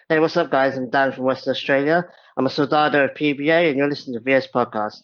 Hey, what's up, guys? I'm Dan from Western Australia. I'm a Soldado of PVA, and you're listening to VS Podcast.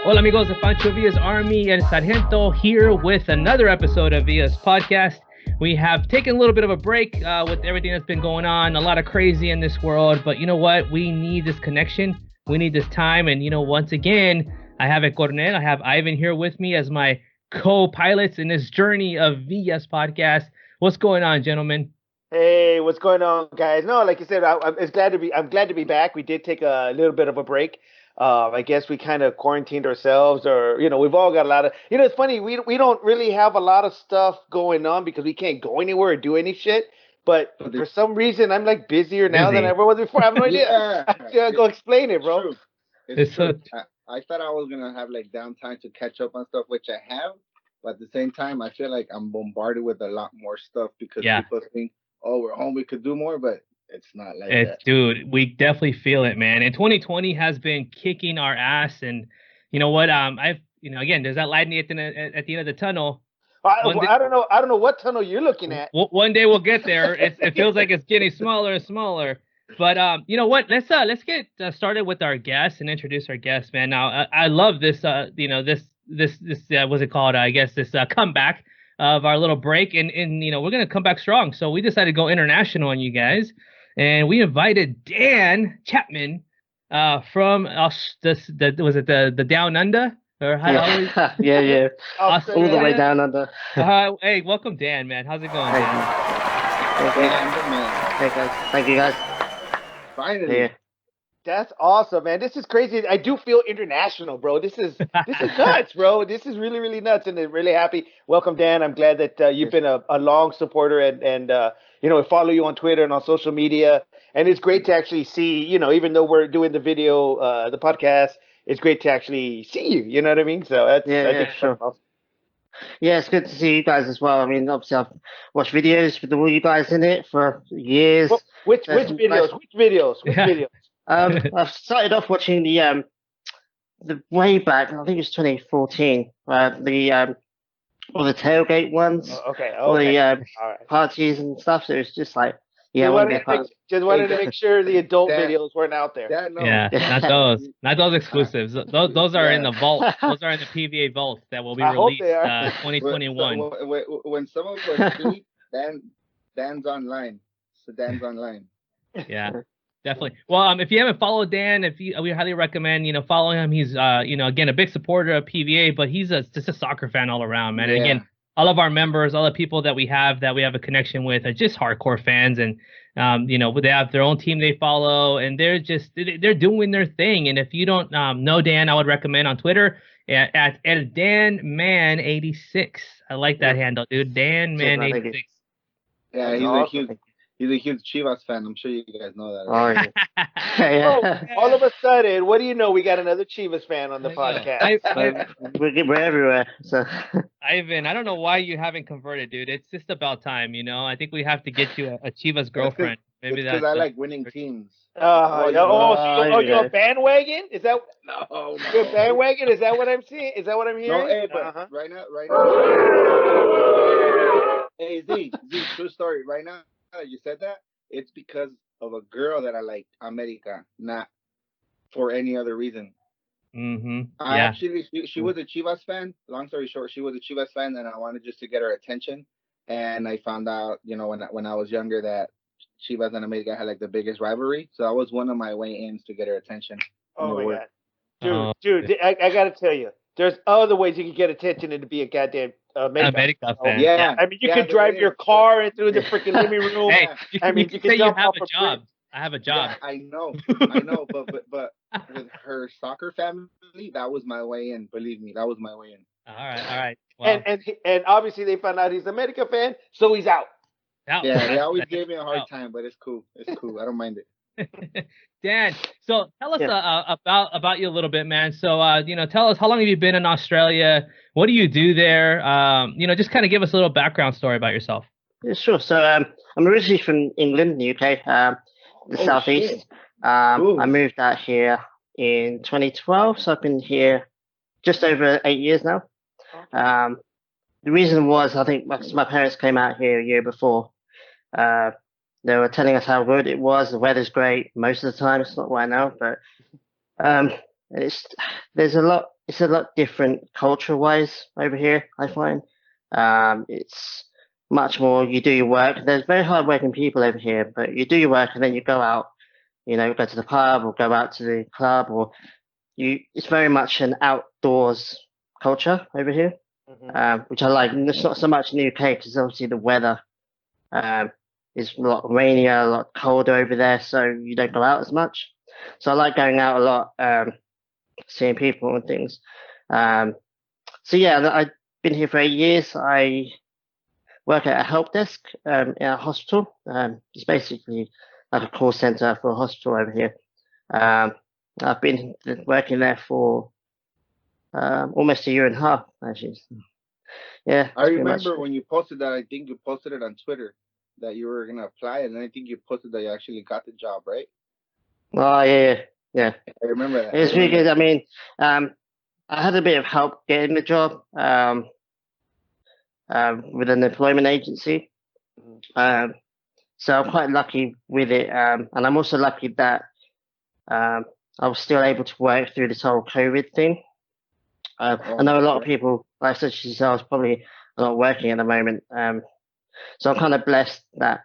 Hola amigos de Pancho Villa's Army and Sargento here with another episode of Villa's Podcast. We have taken a little bit of a break with everything that's been going on, a lot of crazy in this world, but you know what? We need this connection. We need this time. And, once again, I have a Cornel, I have Ivan here with me as my co-pilots in this journey of Villa's Podcast. What's going on, gentlemen? Hey, what's going on, guys? No, like you said, I'm glad to be back. We did take a little bit of a break. I guess we kind of quarantined ourselves, or we've all got a lot of. It's funny. We don't really have a lot of stuff going on because we can't go anywhere or do any shit. But for some reason, I'm like busier now than I ever was before. I have no idea. Go explain it, bro. It's true. I thought I was gonna have like downtime to catch up on stuff, which I have. But at the same time, I feel like I'm bombarded with a lot more stuff because people think, "Oh, we're home, we could do more," but it's not like that. Dude, we definitely feel it, man. And 2020 has been kicking our ass. And you know what? Again, there's that light at the end of the tunnel. I don't know what tunnel you're looking at. One day we'll get there. It feels like it's getting smaller and smaller. But you know what? Let's get started with our guests and introduce our guests, man. Now, I love this. This what's it called? I guess this comeback of our little break, and we're gonna come back strong. So we decided to go international on you guys. And we invited Dan Chapman from the Down Under? Or Yeah. All the way down under. Hey, welcome, Dan, man. How's it going, Dan? Hey, guys. Thank you, guys. Finally. Yeah. That's awesome, man. This is crazy. I do feel international, bro. This is nuts, bro. This is really, really nuts, and I'm really happy. Welcome, Dan. I'm glad that you've been a long supporter and follow you on Twitter and on social media. And it's great to actually see, even though we're doing the video, the podcast, it's great to actually see you. You know what I mean? So that's sure. Awesome. Yeah, it's good to see you guys as well. I mean, obviously, I've watched videos with all you guys in it for years. Well, which videos? Which videos? I've started off watching the way back. I think it's 2014. All the tailgate ones. Okay. All the parties and stuff. So it's just like, just wanted to make sure the adult videos weren't out there. Not those exclusives. Those are in the vault. Those are in the PVA vault that will be released 2021. When some of us sleep, Dan's online. So Dan's online. Yeah. Definitely. Well, if you haven't followed Dan, we highly recommend, following him. He's, again, a big supporter of PVA, but he's just a soccer fan all around, man. And again, all of our members, all the people that we have a connection with are just hardcore fans. And, they have their own team they follow, and they're doing their thing. And if you don't know Dan, I would recommend on Twitter at DanMan86. I like that handle, dude. DanMan86. Yeah, he's awesome. He's a huge Chivas fan. I'm sure you guys know that. Right? All of a sudden, what do you know? We got another Chivas fan on the podcast. We're everywhere. So, Ivan, I don't know why you haven't converted, dude. It's just about time, I think we have to get you a Chivas girlfriend. Maybe that's because I like winning teams. You're a bandwagon? Is that no? You're a bandwagon? Is that what I'm seeing? Is that what I'm hearing? No, hey, but right now. Hey, Z, true story. Right now that you said that, it's because of a girl that I like, America, not for any other reason. Mm-hmm. She was a Chivas fan. Long story short, she was a Chivas fan, and I wanted just to get her attention. And I found out, when I was younger, that Chivas and America had like the biggest rivalry. So that was one of my way-ins to get her attention. Oh my God, dude! I gotta tell you, there's other ways you can get attention and to be a goddamn America fan. Yeah. I mean, you could drive your car in through the freaking living room. Hey, you can say you have a job. I have a job. Yeah, I know, but with her soccer family, that was my way in. Believe me, that was my way in. All right. Well, and obviously they found out he's an America fan, so he's out. Yeah, they always gave me a hard time, but it's cool. I don't mind it. Dan, so tell us Yeah. about you a little bit, man. So tell us, how long have you been in Australia? What do you do there? Just kind of give us a little background story about yourself. Yeah, sure. So I'm originally from England, the UK, the Oh southeast. shit. I Cool. moved out here in 2012, so I've been here just over 8 years now. Um, the reason was I think my parents came out here a year before. Uh, they were telling us how good it was. The weather's great most of the time. It's not right now, but um, it's there's a lot. It's a lot different culture-wise over here, I find. It's much more you do your work. There's very hard-working people over here, but you do your work and then you go out. Go to the pub or go out to the club, or you. It's very much an outdoors culture over here, which I like. And it's not so much in the UK because obviously the weather um, is a lot rainier, a lot colder over there, so you don't go out as much. So I like going out a lot, seeing people and things. Um, so yeah, I've been here for 8 years. I work at a help desk in a hospital. It's basically like a call center for a hospital over here. Um, I've been working there for almost a year and a half, actually. Yeah, I it's pretty much. remember when you posted that. I think you posted it on Twitter that you were gonna apply, and then I think you posted that you actually got the job, right? Oh yeah, yeah. I remember that. I It's really remember good. I that. mean, I had a bit of help getting the job with an employment agency. Um, so I'm quite lucky with it. And I'm also lucky that um, I was still able to work through this whole COVID thing. I Oh, know a lot of okay. people, like such as yourselves, probably are not working at the moment. So I'm kind of blessed that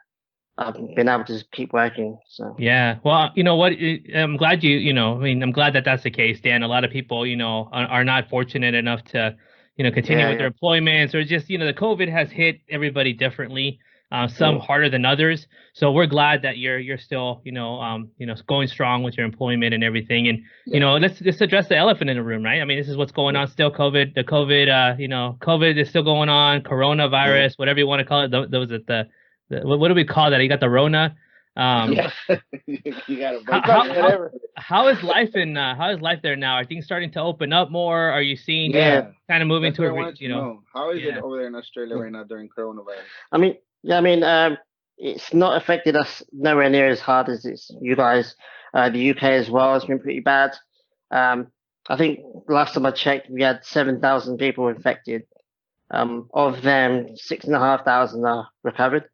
I've been able to keep working. So Yeah. Well, you know what? I'm glad I'm glad that that's the case, Dan. A lot of people, are not fortunate enough to, continue yeah, with their yeah, employments, or just, the COVID has hit everybody differently, some mm, harder than others. So we're glad that you're still, going strong with your employment and everything. And, Yeah. let's address the elephant in the room, right? I mean, this is what's going on still. COVID is still going on. mm. Coronavirus, whatever you want to call it. Those at what do we call that? You got the Rona. Yeah. You got a How bunch of how Fuck how names. whatever. how is life there now? Are things starting to open up more? Are you seeing things Yeah. Yeah. kind of moving That's to what I wanted to know. How is it yeah. over there in Australia Yeah. right now during coronavirus? I mean, yeah, I mean, it's not affected us nowhere near as hard as it's you guys. The UK as well has been pretty bad. Um, I think last time I checked, we had 7,000 people infected. Of them, 6,500 are recovered.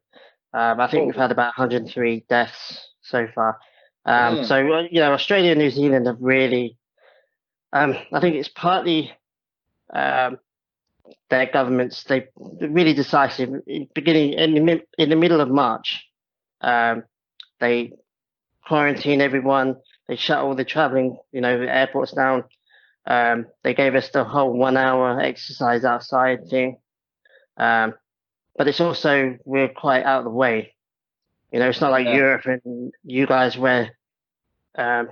I think we've Oh, had about 103 deaths so far. damn. So Australia and New Zealand have really. I think it's partly um, their governments. They're really decisive. Beginning in the middle of March, um, they quarantine everyone. They shut all the traveling, airports down. They gave us the whole 1 hour exercise outside thing. Um, but it's also we're quite out of the way. It's not like Yeah. Europe and you guys where um,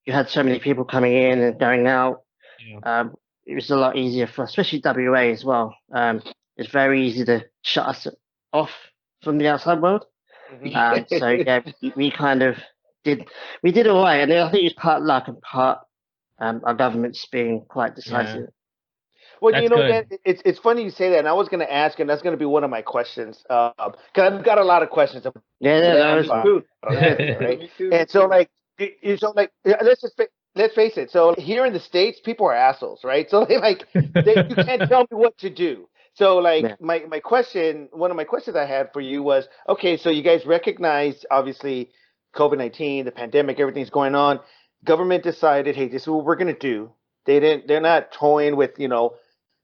you had so many people coming in and going out. Yeah. It was a lot easier for, especially WA as well. It's very easy to shut us off from the outside world. So yeah, we kind of did all right, and I think it's part luck and part our government's being quite Yeah. decisive. Well, That's Dan, good. it's funny you say that, and I was going to ask, and that's going to be one of my questions, because I've got a lot of questions Yeah, yeah, Yeah, that was me too. Australia, Me too. right? Me too. Me And so, too. like, let's face it. So here in the States, people are assholes, right? So you can't tell me what to do. So like yeah, my question, one of my questions I had for you was, okay, so you guys recognize obviously COVID-19, the pandemic, everything's going on. Government decided, hey, this is what we're gonna do. They're not toying with,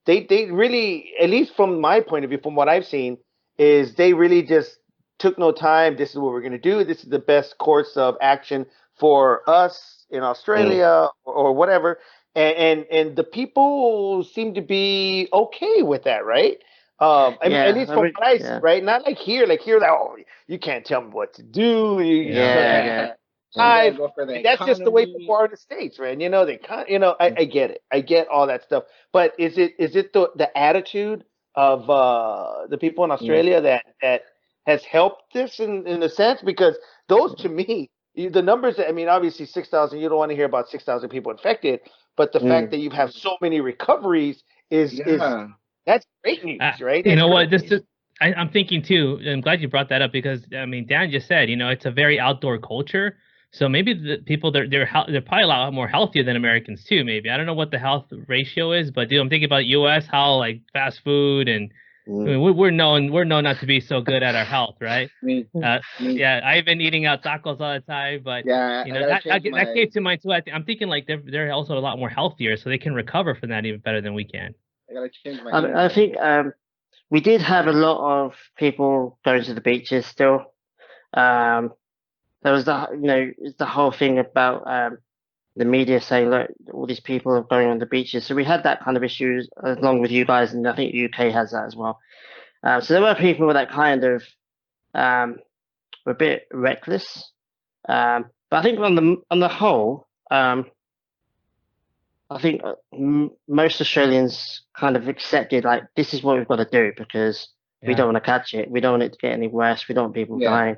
they really, at least from my point of view, from what I've seen, is they really just took no time. This is what we're going to do. This is the best course of action for us in mm, Australia or whatever. And the people seem to be okay with that, right? I mean, at yeah, least from what I see, yeah, right? Not like here, like, oh, you can't tell me what to do. Yeah. yeah, yeah, Yeah. You yeah, gotta I've, go for the and that's just the way people economy. are in the States, right? They can't, mm, I get it. I get all that stuff. But is it the attitude of the people in mm, Australia that has helped this in a sense? Because those mm. to me, the numbers. I mean, obviously 6,000. You don't want to hear about 6,000 people infected, but the fact that you have so many recoveries is that's great news, right? You That's know what? great This is. I'm thinking too. I'm glad you brought that up because I mean, Dan just said, it's a very outdoor culture. So maybe the people they're probably a lot more healthier than Americans too. Maybe I don't know what the health ratio is, but dude, I'm thinking about U.S. how like fast food and I mean, we're known not to be so good at our health, right? Yeah, I've been eating out tacos all the time, but I gotta that came to mind too. I'm thinking like they're also a lot more healthier, so they can recover from that even better than we can. I gotta change my. I think we did have a lot of people going to the beaches still. There was the whole thing about the media saying, look, all these people are going on the beaches. So we had that kind of issues along with you guys, and I think UK has that as well. So there were people that kind of were a bit reckless. But I think on the whole, I think most Australians kind of accepted like this is what we've got to do because we don't want to catch it. We don't want it to get any worse. We don't want people dying.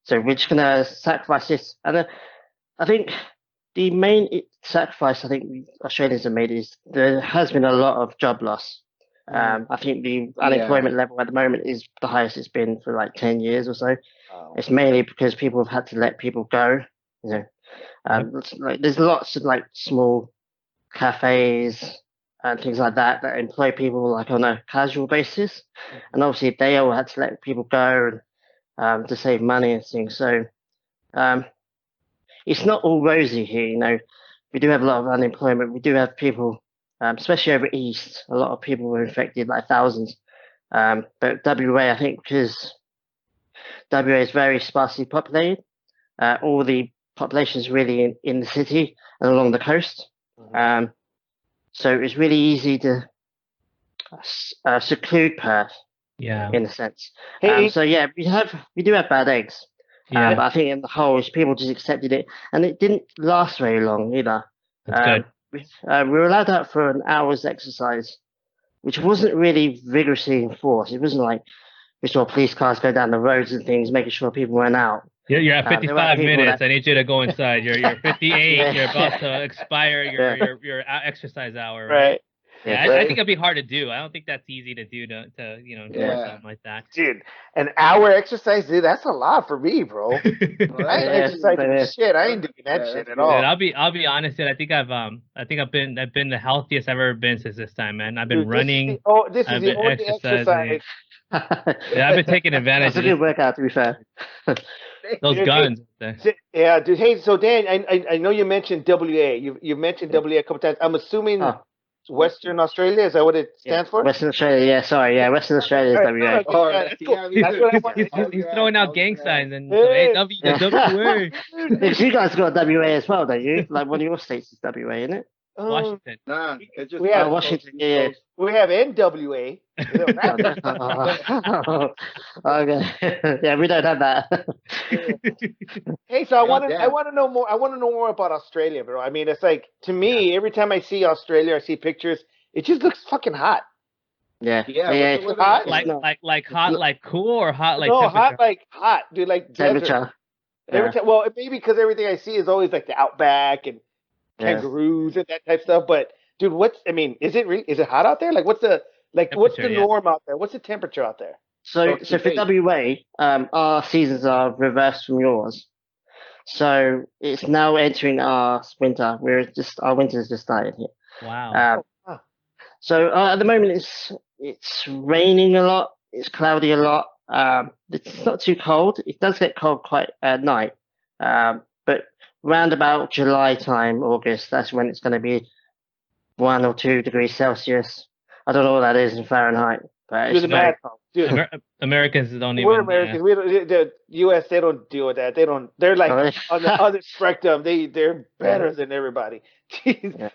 So we're just gonna sacrifice this. And I think the main sacrifice I think Australians have made is there has been a lot of job loss. I think the unemployment level at the moment is the highest it's been for like 10 years or so. It's mainly because people have had to let people go. Like, there's lots of like small cafes and things like that that employ people like on a casual basis, and obviously they all had to let people go and to save money and things. So it's not all rosy here. We do have a lot of unemployment. We do have people, especially over east, a lot of people were infected, like thousands. But WA, I think, because WA is very sparsely populated, all the population is really in the city and along the coast. So it's really easy to seclude Perth, in a sense. So yeah, we do have bad eggs, but I think in the whole, people just accepted it, and it didn't last very long either. That's good. We were allowed out for an hour's exercise, which wasn't really vigorously enforced. It wasn't like we saw police cars go down the roads and things, making sure people went out. You're at 55 minutes. I need you to go inside. You're 58. You're about to expire your exercise hour. Right. Yeah, I think it'd be hard to do. I don't think that's easy to do to something like that. Dude, an hour exercise, dude, that's a lot for me, bro. I ain't exercising shit. I ain't doing that shit at all. Dude, I'll be honest, dude. I think I've been the healthiest I've ever been since this time, man. I've been running. This is the only exercise. Yeah, I've been taking advantage. That's a good workout, to be fair. Those guns. Yeah, dude. Hey, so Dan, I know you mentioned WA. You mentioned WA a couple times. I'm assuming Western Australia, is that what it stands for? Western Australia, Western Australia is WA. He's throwing out gang signs and WA. If you guys got WA as well, don't you? Like one of your states is WA, isn't it? Washington. It's just Washington. Yeah. We have NWA. Okay. Yeah, we don't have that. Hey, so I want to know more. I want to know more about Australia, bro. I mean, it's like, to me, every time I see Australia, I see pictures, it just looks fucking hot. Yeah. It's hot. Like hot, like cool, or hot like hot, dude, like temperature. Every time, well, maybe because everything I see is always like the outback and kangaroos and that type of stuff. But dude, is it hot out there? Like, what's the norm out there? What's the temperature out there? So for WA, our seasons are reversed from yours. So it's now entering our winter. Our winter's just started here. Wow. So at the moment it's raining a lot. It's cloudy a lot. It's not too cold. It does get cold quite at night. But round about July time, August, that's when it's going to be 1 or 2 degrees Celsius. I don't know what that is in Fahrenheit, but it's very cold. Dude, Americans don't even. We're Americans. We don't, the U.S. They don't deal with that. They don't. They're like on the other spectrum. They're better than everybody.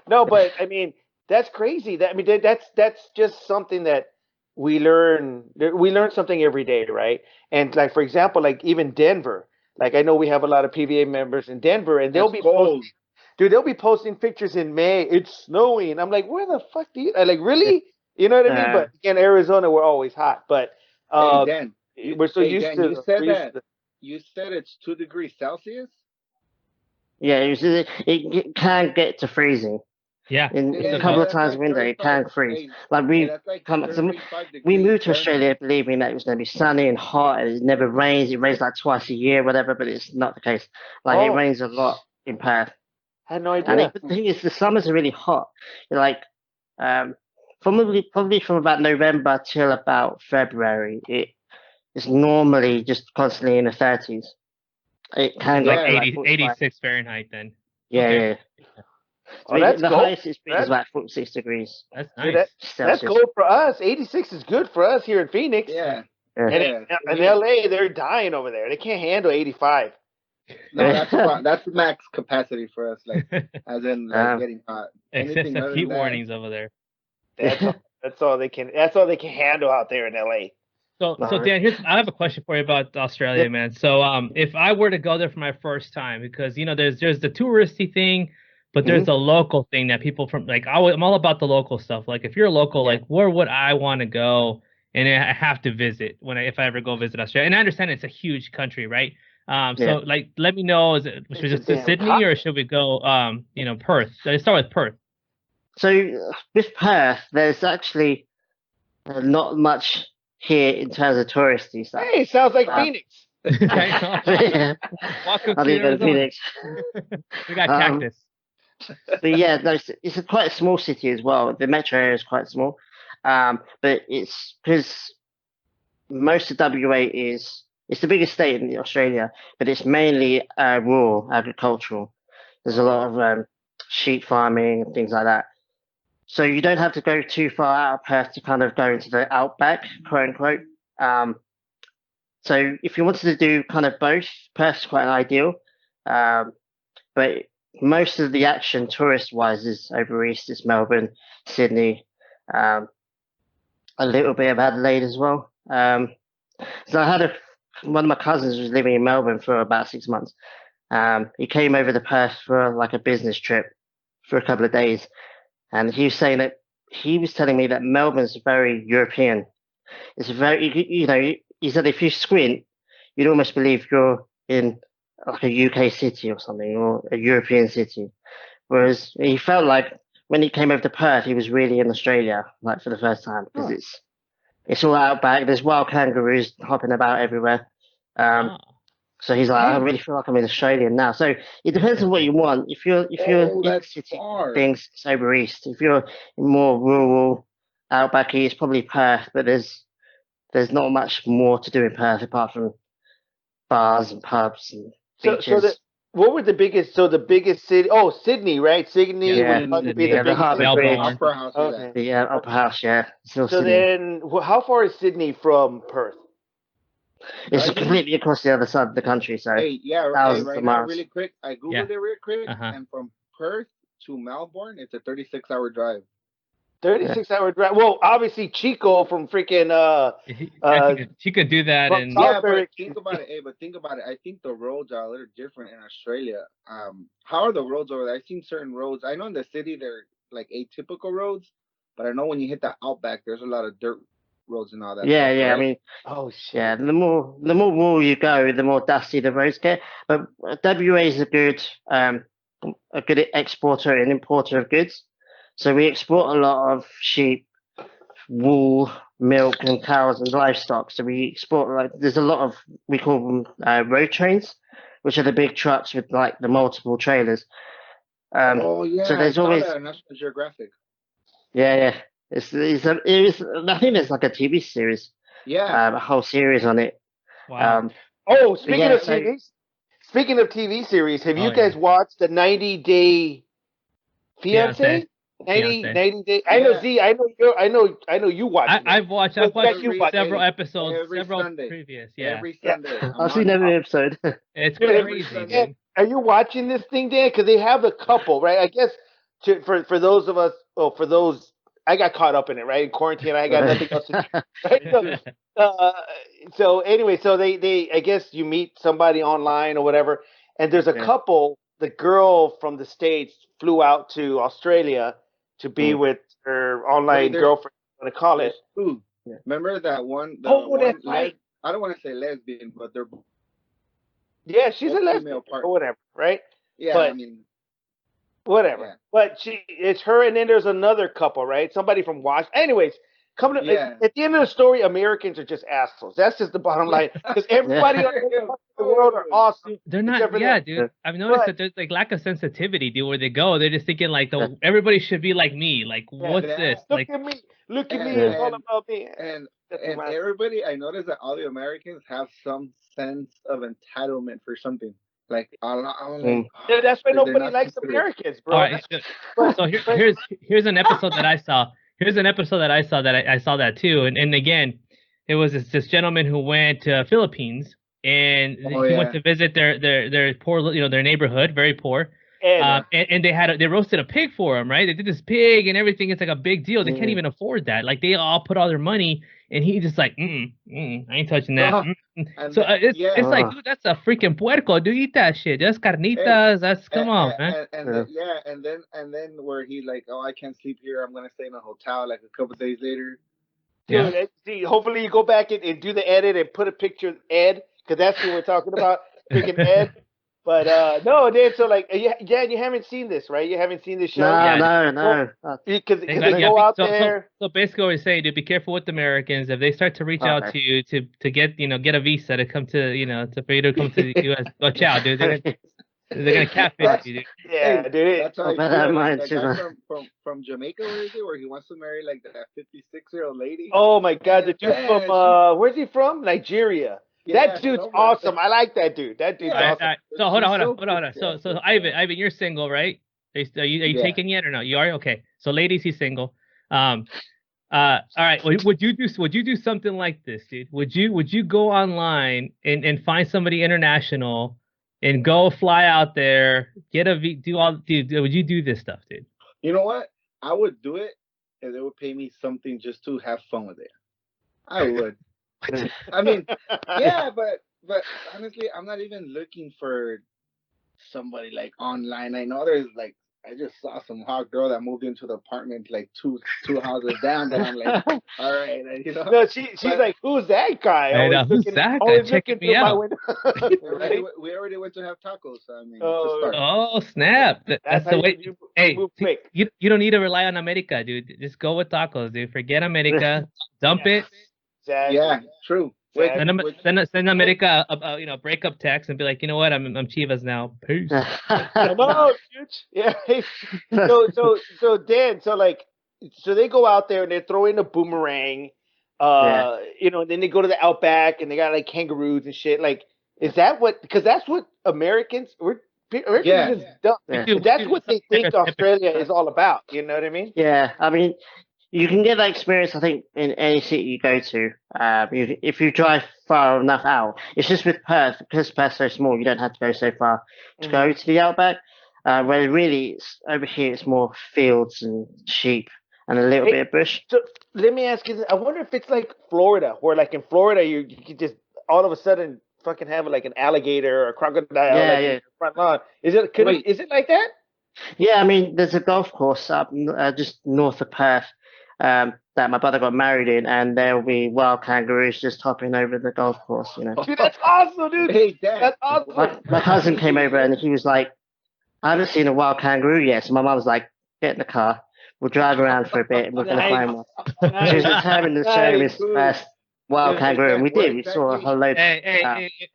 No, but I mean, that's crazy. That's just something that we learn. We learn something every day, right? And like, for example, like even Denver. Like, I know we have a lot of PVA members in Denver, and they'll be posting pictures in May. It's snowing. I'm like, where the fuck do you? Like, really? You know what I mean? But again, Arizona, we're always hot. But Dan, we're so used to. You said it's 2 degrees Celsius. Yeah, it can get to freezing. Yeah, In it's a a couple bit. of That's times like window, it 35. can freeze. Hey, Like hey, we that's like come, so 35 we degrees moved to Fahrenheit. Australia believing that it was going to be sunny and hot and it never rains. It rains like twice a year, whatever, but it's not the case. Like it Oh, rains a lot in Perth, I had no and idea. the thing is, the summers are really hot. Like um, probably from about November till about February, it's normally just constantly in the 30s. It So can it's go like up to Yeah, like 80, 45. 86 Fahrenheit then. Yeah, Okay, yeah. So Oh, that's the cold. highest it's been is That, about 46 degrees that's dude, nice. that's Celsius. cold for us. 86 is good for us here in Phoenix. yeah, Yeah. And yeah. in Here, LA, they're dying over there. They can't handle 85. no, that's max capacity for us. Like, as in like um, getting hot. Anything Excessive other than heat that, warnings over there. That's all. That's all they can handle out there in LA. So no, Dan, I have a question for you about Australia, yep. man. So if I were to go there for my first time, because there's the touristy thing, but there's Mhm. the local thing that people from like I'm all about the local stuff. Like if you're local, Yeah, like where would I want to go and I have to visit if I ever go visit Australia? And I understand it's a huge country, right? yeah. So like let me know, should It's a we just damn Sydney or continent. should we go Perth? Let's start with Perth. So with Perth, there's actually not much here in terms of touristy stuff. Hey, sounds like Um, Phoenix. Right? yeah, Welcome I to didn't go to Arizona. Phoenix. We got Um, cactus. but yeah, no, it's a quite a small city as well. The metro area is quite small, but it's because most of WA it's the biggest state in Australia, but it's mainly rural, agricultural. There's a lot of sheep farming and things like that. So you don't have to go too far out of Perth to kind of go into the outback, quote unquote. Um, so if you wanted to do kind of both, Perth's quite ideal. Um, but most of the action tourist wise is over east. It's Melbourne, Sydney, um, a little bit of Adelaide as well. So I had one of my cousins was living in Melbourne for about 6 months. He came over to Perth for like a business trip for a couple of days, and he was saying that he was telling me that Melbourne's very European. It's very, he said if you squint, you'd almost believe you're in like a UK city or something, or a European city. Whereas he felt like when he came over to Perth, he was really in Australia, like for the first time, because Huh. it's all outback. There's wild kangaroos hopping about everywhere. Um, Oh, so he's like, I Dang. really feel like I'm in Australia now. So it depends on what interesting. you want. If you're oh, in the that's city far. things, it's over east. If you're more rural, outbacky, it's probably Perth. But there's not much more to do in Perth apart from bars and pubs and So beaches. what were the biggest? So the biggest city? Oh, Sydney, right? Sydney Yeah, would Yeah, probably be Sydney, the yeah, the biggest Harbour city. Bridge, Melbourne. Opera House, yeah. Okay. the Upper House. Yeah, still So Sydney. then, how far is Sydney from Perth? It's I think. completely across the other side of the country, so Hey, yeah. Hey, thousands of right now, miles. really quick, I Yeah. googled it real quick, Uh-huh. and from Perth to Melbourne, it's a 36-hour drive. 36-hour drive. Well, obviously Chico from freaking Yeah, she could do that from in Yeah, but Salisbury. think about it. Hey, but think about it. I think the roads are a little different in Australia. How are the roads over there? I've seen certain roads. I know in the city they're like atypical roads, but I know when you hit the outback, there's a lot of dirt roads and all that Yeah, stuff, yeah. I correct? mean, Oh yeah. shit. The more rural you go, the more dusty the roads get. But WA is a good exporter and importer of goods. So we export a lot of sheep, wool, milk, and cows and livestock. So we export like there's a lot of we call them road trains, which are the big trucks with like the multiple trailers. Um, Oh so yeah, I there's saw always that on National Geographic. yeah. I think there's like a TV series, Yeah, a whole series on it. wow. Um, Oh, but speaking yeah, of so TV, speaking of TV series, have Oh you yeah. guys watched the 90-day Fiance. fiance? 90, Fiance. 90 day. I know yeah. Z. I know you I, watching it. I've watched What I've watched got you Every watching several it? hey, episodes, every several Sunday, previous. Yeah. every Yeah. Sunday, I'm I've seen on it. every episode. It's Dude, Every crazy, Dan, Sunday. dude. are you watching this thing, Dan? Because they have the couple, right? I guess for those of us, for those, I got caught up in it, right? In quarantine, I got nothing else to do, right? Uh, so anyway, so they, I guess you meet somebody online or whatever, and there's a Yeah. couple. The girl from the States flew out to Australia to be Mm, with her Wait, online girlfriend. I'm gonna call it. there's two. yeah. Remember that one, the Oh, one that's right. I don't want to say lesbian, but they're Yeah, she's a both lesbian female part. or whatever, right? Yeah, But I mean, whatever. yeah, But it's her, and then there's another couple, right? Somebody from Washington. Anyways, yeah. at the end of the story, Americans are just assholes. That's just the bottom line. Because everybody on the world are awesome, They're not, except for yeah, them. dude. I've noticed But that there's like lack of sensitivity, dude. Where they go, they're just thinking like everybody should be like me. Like, yeah, what's this? look Like, at me, look at and me. It's all and about me. and That's and my- everybody, I noticed that all the Americans have some sense of entitlement for something. Like I'm like, Yeah, that's why they're nobody not likes sensitive. Americans, all bro. right. But, So but here's an episode that I saw. Here's an episode that I saw that I saw that too. And again, it was this gentleman who went to Philippines and Oh he went yeah, to visit their poor, their neighborhood, very poor. and And they roasted a pig for him, right? They did this pig and everything. It's like a big deal. They can't even afford that. Like they all put all their money, and he just like, I ain't touching that. and So yeah, it's like, dude, that's a freaking puerco. Dude, eat that shit. That's hey, carnitas. That's come on, man. and then where he like, oh, I can't sleep here. I'm gonna stay in a hotel. Like a couple days later. Yeah. dude, see, hopefully you go back and do the edit and put a picture of Ed, because that's who we're talking about, freaking Ed. But no, then so like, yeah, you haven't seen this, right? You haven't seen this show, No. because They they got, go out so, there. so basically what we say, dude, be careful with the Americans. If they start to reach out to you to get, get a visa to come to, for you to come to the US, watch out, dude. They're gonna catfish you, dude. Yeah, Hey, dude. that's how I better feel. have Like mine that too, guy man. from Jamaica, where is it? Where he wants to marry like that 56-year-old lady. Oh my God, the dude Man, from where's he from? Nigeria. yeah, That dude's somewhere. awesome. I like that dude. That dude's All right, awesome. all right. So hold She's on. So Ivan, you're single, right? Are you Yeah. taken yet or no? You are? Okay. So ladies, he's single. All right. Would you do something like this, dude? Would you go online and find somebody international and go fly out there, get do all, dude? Would you do this stuff, dude? You know what? I would do it if they would pay me something just to have fun with it. I would. I mean, yeah, but honestly, I'm not even looking for somebody like online. I know there's like I just saw some hot girl that moved into the apartment like two houses down. That I'm like, all right, No, she's like, who's that guy? I know, who's that guy checking me through my out? window. Right? We already went to have tacos. So, I mean, it's a Oh, start. Oh snap! That's how the way. you Hey, move quick. you don't need to rely on America, dude. Just go with tacos, dude. Forget America. Dump it. Exactly. Yeah, true. Which, Exactly. Send America a breakup text and be like, you know what? I'm Chivas now. Peace. Come on, dude. Yeah. So Dan, so they go out there and they throw in a boomerang, and then they go to the outback and they got like kangaroos and shit. Like, is that what? Because that's what Americans are just dumb. That's what they think Australia is all about. You know what I mean? Yeah, I mean, you can get that experience, I think, in any city you go to. If you drive far enough out, it's just with Perth, because Perth's so small, you don't have to go so far to go to the outback. Where really, over here, it's more fields and sheep and a little bit of bush. So let me ask you this. I wonder if it's like Florida, where like in Florida, you can just all of a sudden fucking have like an alligator or a crocodile in your front lawn. Is it like that? Yeah, I mean, there's a golf course up just north of Perth that my brother got married in, and there'll be wild kangaroos just hopping over the golf course, Dude, that's awesome, dude. Hey, Dad. That's awesome. My cousin came over and he was like, I haven't seen a wild kangaroo yet. So my mum was like, get in the car. We'll drive around for a bit and we're going to find one. She was determined to show him his first wild kangaroo. And we did. We saw a whole load. Hey,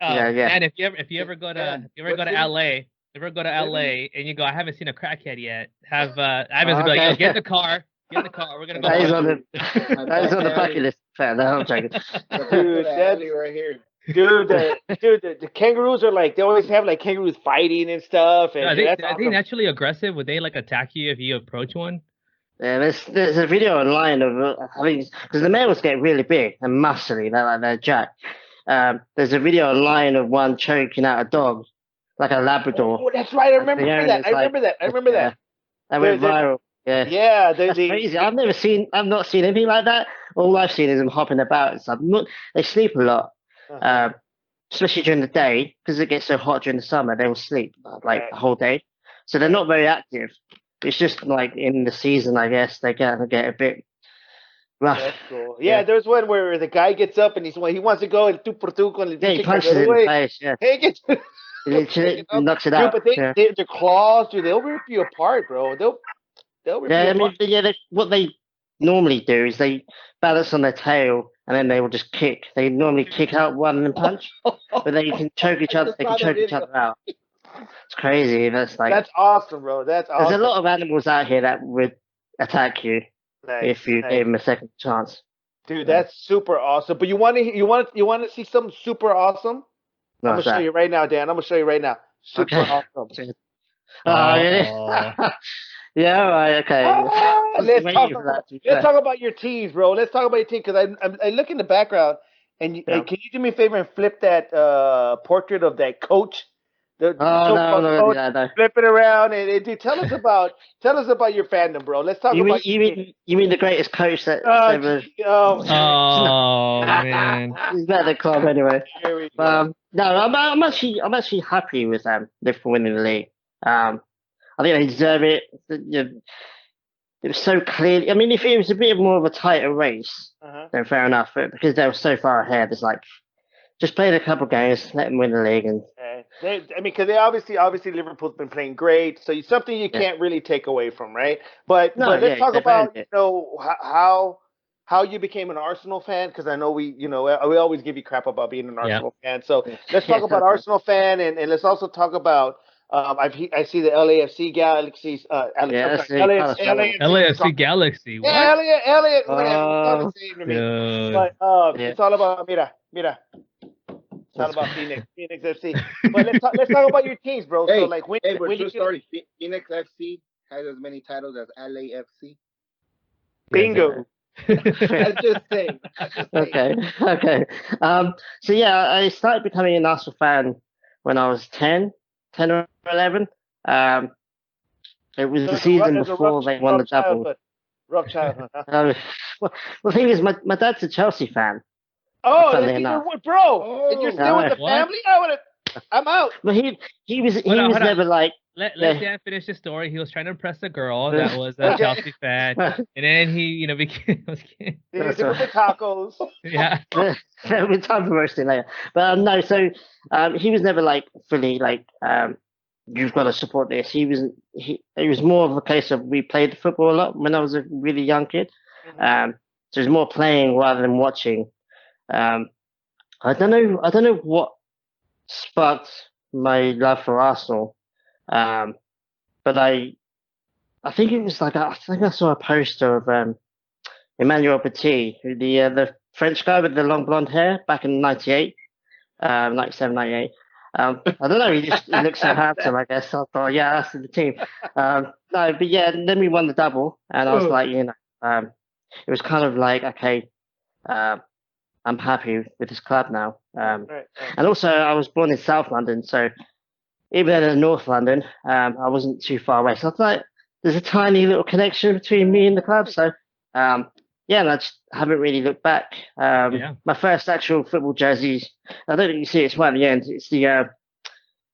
yeah. And if you ever go to LA, and you go, I haven't seen a crackhead yet. Have Ivan's be like, yo, get in the car. We're gonna go. That is on the bucket list. Fair, no, I'm joking. Dude, that's right here. Dude, the kangaroos are like, they always have like kangaroos fighting and stuff. And Are that's they awesome. naturally aggressive? Would they like attack you if you approach one? Yeah, there's a video online of I think because the males get really big and muscly, they're jacked. There's a video online of one choking out a dog, like a Labrador. Oh, that's right. I remember that. I remember that. That went viral. Yeah. Yeah, That's crazy. I've not seen anything like that. All I've seen is them hopping about and stuff. They sleep a lot, especially during the day because it gets so hot during the summer. They will sleep like the whole day, so they're not very active. It's just like in the season, I guess they get a bit rough. That's cool. Yeah, there's one where the guy gets up and he wants to go and tu por tu con el he punches it in the face. Yeah. Hey, It literally knocks it Dude, out. but Yeah. their claws, dude, they'll rip you apart, bro. They'll rip Yeah, you I apart. mean, yeah, what they normally do is they balance on their tail and then they will just kick. They normally kick out rather than punch, but they can choke each I other. just They saw can the choke each video. other out. It's crazy. That's like That's awesome, bro. That's there's a awesome. lot of animals out here that would attack you Nice, if you nice. gave them a second chance. Dude, Yeah. that's super awesome. But you want to see something super awesome? I'm gonna Nice show that. you right now, Dan. I'm gonna show you right now. Super Okay. awesome. Oh, really? Oh. Yeah, all right, okay. I was Let's talk waiting for that, about to be fair. your teams, bro. Let's talk about your team because I look in the background and Yeah. can you do me a favor and flip that portrait of that coach, the Oh, no, I'm so-called not gonna do coach, that, no. flip it around and dude, tell us about your fandom, bro. Let's talk about your team. You mean the greatest coach that's Uh, ever? oh, Oh man. He's better than Klopp anyway. here we go. No, I'm actually happy with Liverpool winning the league. I think they deserve it. It was so clear. I mean, if it was a bit more of a tighter race, Uh-huh. then fair enough. But because they were so far ahead, it's like just play a couple games, let them win the league, and I mean, because they obviously Liverpool's been playing great, so it's something you Yeah. can't really take away from, right? But No, let's yeah, talk they've about earned it. how you became an Arsenal fan, because I know we always give you crap about being an Yeah. Arsenal fan. So Yeah. let's talk Yeah, about okay. Arsenal fan, and let's also talk about I see the LAFC Galaxy. Alex, Yeah, I'm that's sorry, the kind of LAFC. LAFC Galaxy. What? Yeah, Elliot, man, it's all Oh, the same to me. Dude. But yeah. it's all about mira. It's all about Phoenix FC. But let's talk about your teams, bro. So Hey, like when but when true you story. Phoenix FC has as many titles as LAFC. bingo. I'm just saying. Okay, okay. So yeah, I started becoming an Arsenal fan when I was 10 or 11. It was the season It's a before they won the double. childhood. Rough childhood. Huh? Well, the thing is, my dad's a Chelsea fan. Oh, Funnily that's enough. even bro. And you're Oh, still with the What? family? I'm out. But he was Hold on. never like Let Yeah. Dan finish his story. He was trying to impress a girl that was a Chelsea fan, and then he, became. Then That's he's with tacos. Yeah. with time for roasting later. But no, so he was never like fully like you've got to support this. It was more of a case of we played football a lot when I was a really young kid. So it was more playing rather than watching. I don't know what sparked my love for Arsenal. But I think it was like I think I saw a poster of Emmanuel Petit, the French guy with the long blonde hair back in '98, 97, 98. I don't know. He looks so handsome. I guess I thought, yeah, that's the team. No, but yeah, then we won the double, and I was like, it was kind of like, okay, I'm happy with this club now. Right. And also, I was born in South London, so even in North London, I wasn't too far away. So I thought there's a tiny little connection between me and the club. So, yeah, and I just haven't really looked back. Yeah. My first actual football jerseys, I don't think you see it, it's right at the end. It's the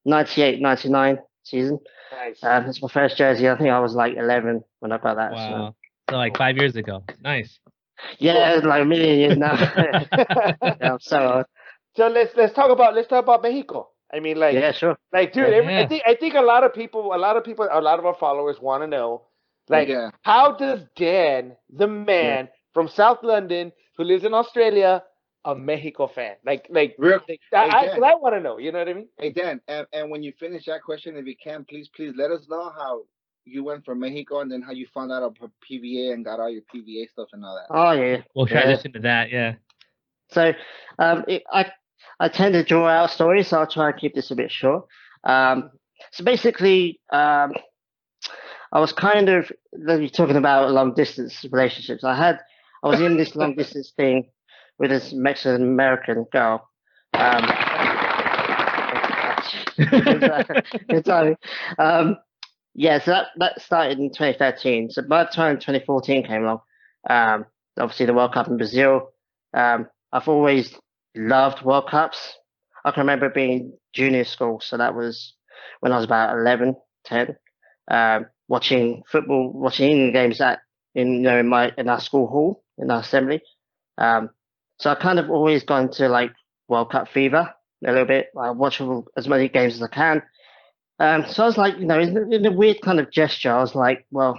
98-99 season. Nice. It's my first jersey. I think I was like 11 when I got that. Wow. So like 5 years ago. Nice. So. Yeah, it's like a million years now. Yeah, I'm so old. So let's talk about Mexico. I mean, like, Yeah, sure. like, dude, Yeah. I think a lot of our followers want to know, like, Yeah. how does Dan, the man from South London who lives in Australia, a Mexico fan? Like, Real. I want to know. You know what I mean? Hey Dan, and when you finish that question, if you can, please let us know how you went from Mexico and then how you found out about PVA and got all your PVA stuff and all that. Oh, yeah. We'll Yeah. transition to that. Yeah. So I tend to draw out stories, so I'll try and keep this a bit short. So basically, I was kind of you're talking about long distance relationships. I was in this long distance thing with this Mexican American girl. Good timing. Yeah, so that started in 2013. So by the time 2014 came along, obviously the World Cup in Brazil. I've always loved World Cups. I can remember being in junior school, so that was when I was about 11, 10, watching football, watching England games in our school hall, in our assembly. So I kind of always gone to like World Cup fever. a little bit. I watch as many games as I can. So I was like, in a weird kind of gesture, I was like, well,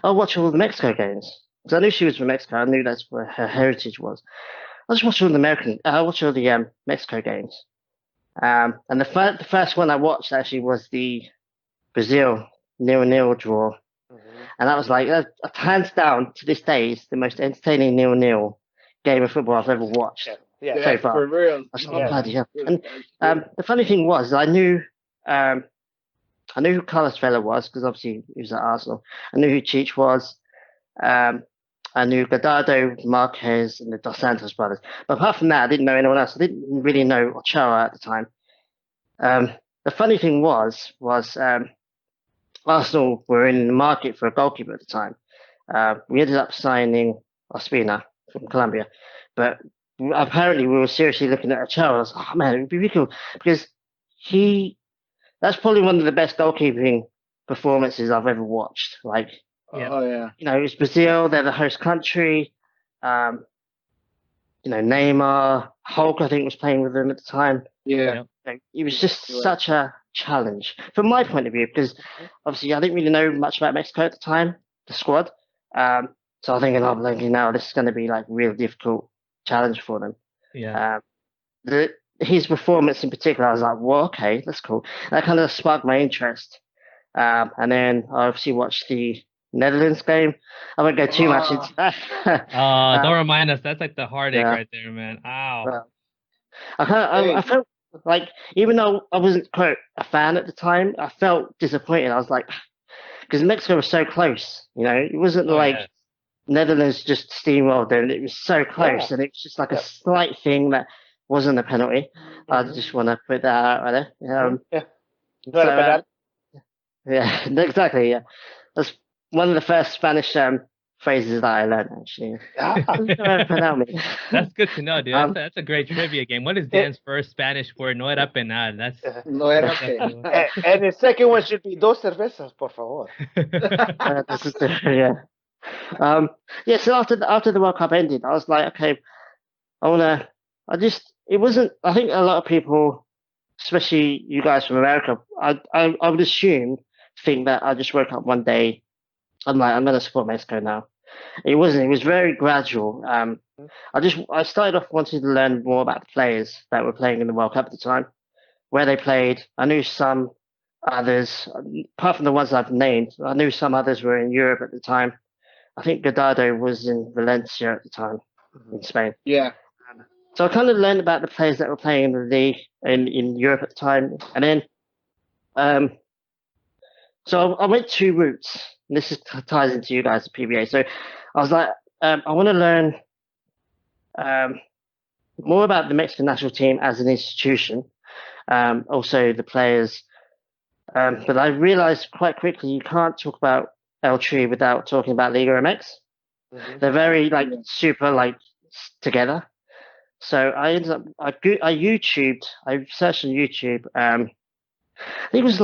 I'll watch all the Mexico games. Because I knew she was from Mexico. I knew that's where her heritage was. I just watched all the Mexico games. And the first one I watched actually was the Brazil 0-0 draw. And that was like, hands down, to this day, is the most entertaining 0-0 game of football I've ever watched so far. For real. I was like, bloody hell. And the funny thing was, I knew who Carlos Vela was, because obviously he was at Arsenal. I knew who Cheech was. I knew Gallardo, Marquez, and the Dos Santos brothers. But apart from that, I didn't know anyone else. I didn't really know Ochoa at the time. The funny thing was Arsenal were in the market for a goalkeeper at the time. We ended up signing Ospina from Colombia, but apparently we were seriously looking at Ochoa. I was like, oh man, it would be really cool because that's probably one of the best goalkeeping performances I've ever watched. Like, Oh yeah. It's Brazil, they're the host country. Neymar, Hulk, I think, was playing with them at the time. Yeah. It was just such a challenge from my point of view, because obviously I didn't really know much about Mexico at the time, the squad. So I'm thinking, this is going to be like a real difficult challenge for them. Yeah. His performance in particular, I was like, well, okay, that's cool. That kind of sparked my interest. And then I obviously watched the Netherlands game. I won't go too much into that. Don't remind us. That's like the heartache right there, man. Ow. I felt like, even though I wasn't quite a fan at the time, I felt disappointed. I was like, because Mexico was so close, it wasn't Netherlands just steamrolled them. It was so close, and it was just like a slight thing that wasn't a penalty. I just want to put that out right there. Yeah, exactly. Yeah, that's one of the first Spanish phrases that I learned, actually. That's good to know, dude. That's a great trivia game. What is Dan's first Spanish word? No era penal. No era penal. And the second one should be dos cervezas, por favor. So after the World Cup ended, I was like, okay, it wasn't, I think a lot of people, especially you guys from America, I would think that I just woke up one day, I'm like, I'm going to support Mexico now. It wasn't. It was very gradual. I started off wanting to learn more about the players that were playing in the World Cup at the time, where they played. I knew some others, apart from the ones I've named. I knew some others were in Europe at the time. I think Gallardo was in Valencia at the time, in Spain. Yeah. So I kind of learned about the players that were playing in the league in Europe at the time, and then so I went two routes. And this ties into you guys, the PVA. So I was like, I want to learn more about the Mexican national team as an institution, also the players. But I realized quite quickly you can't talk about El Tri without talking about Liga MX. They're very super together. So I ended up, I searched on YouTube. I think it was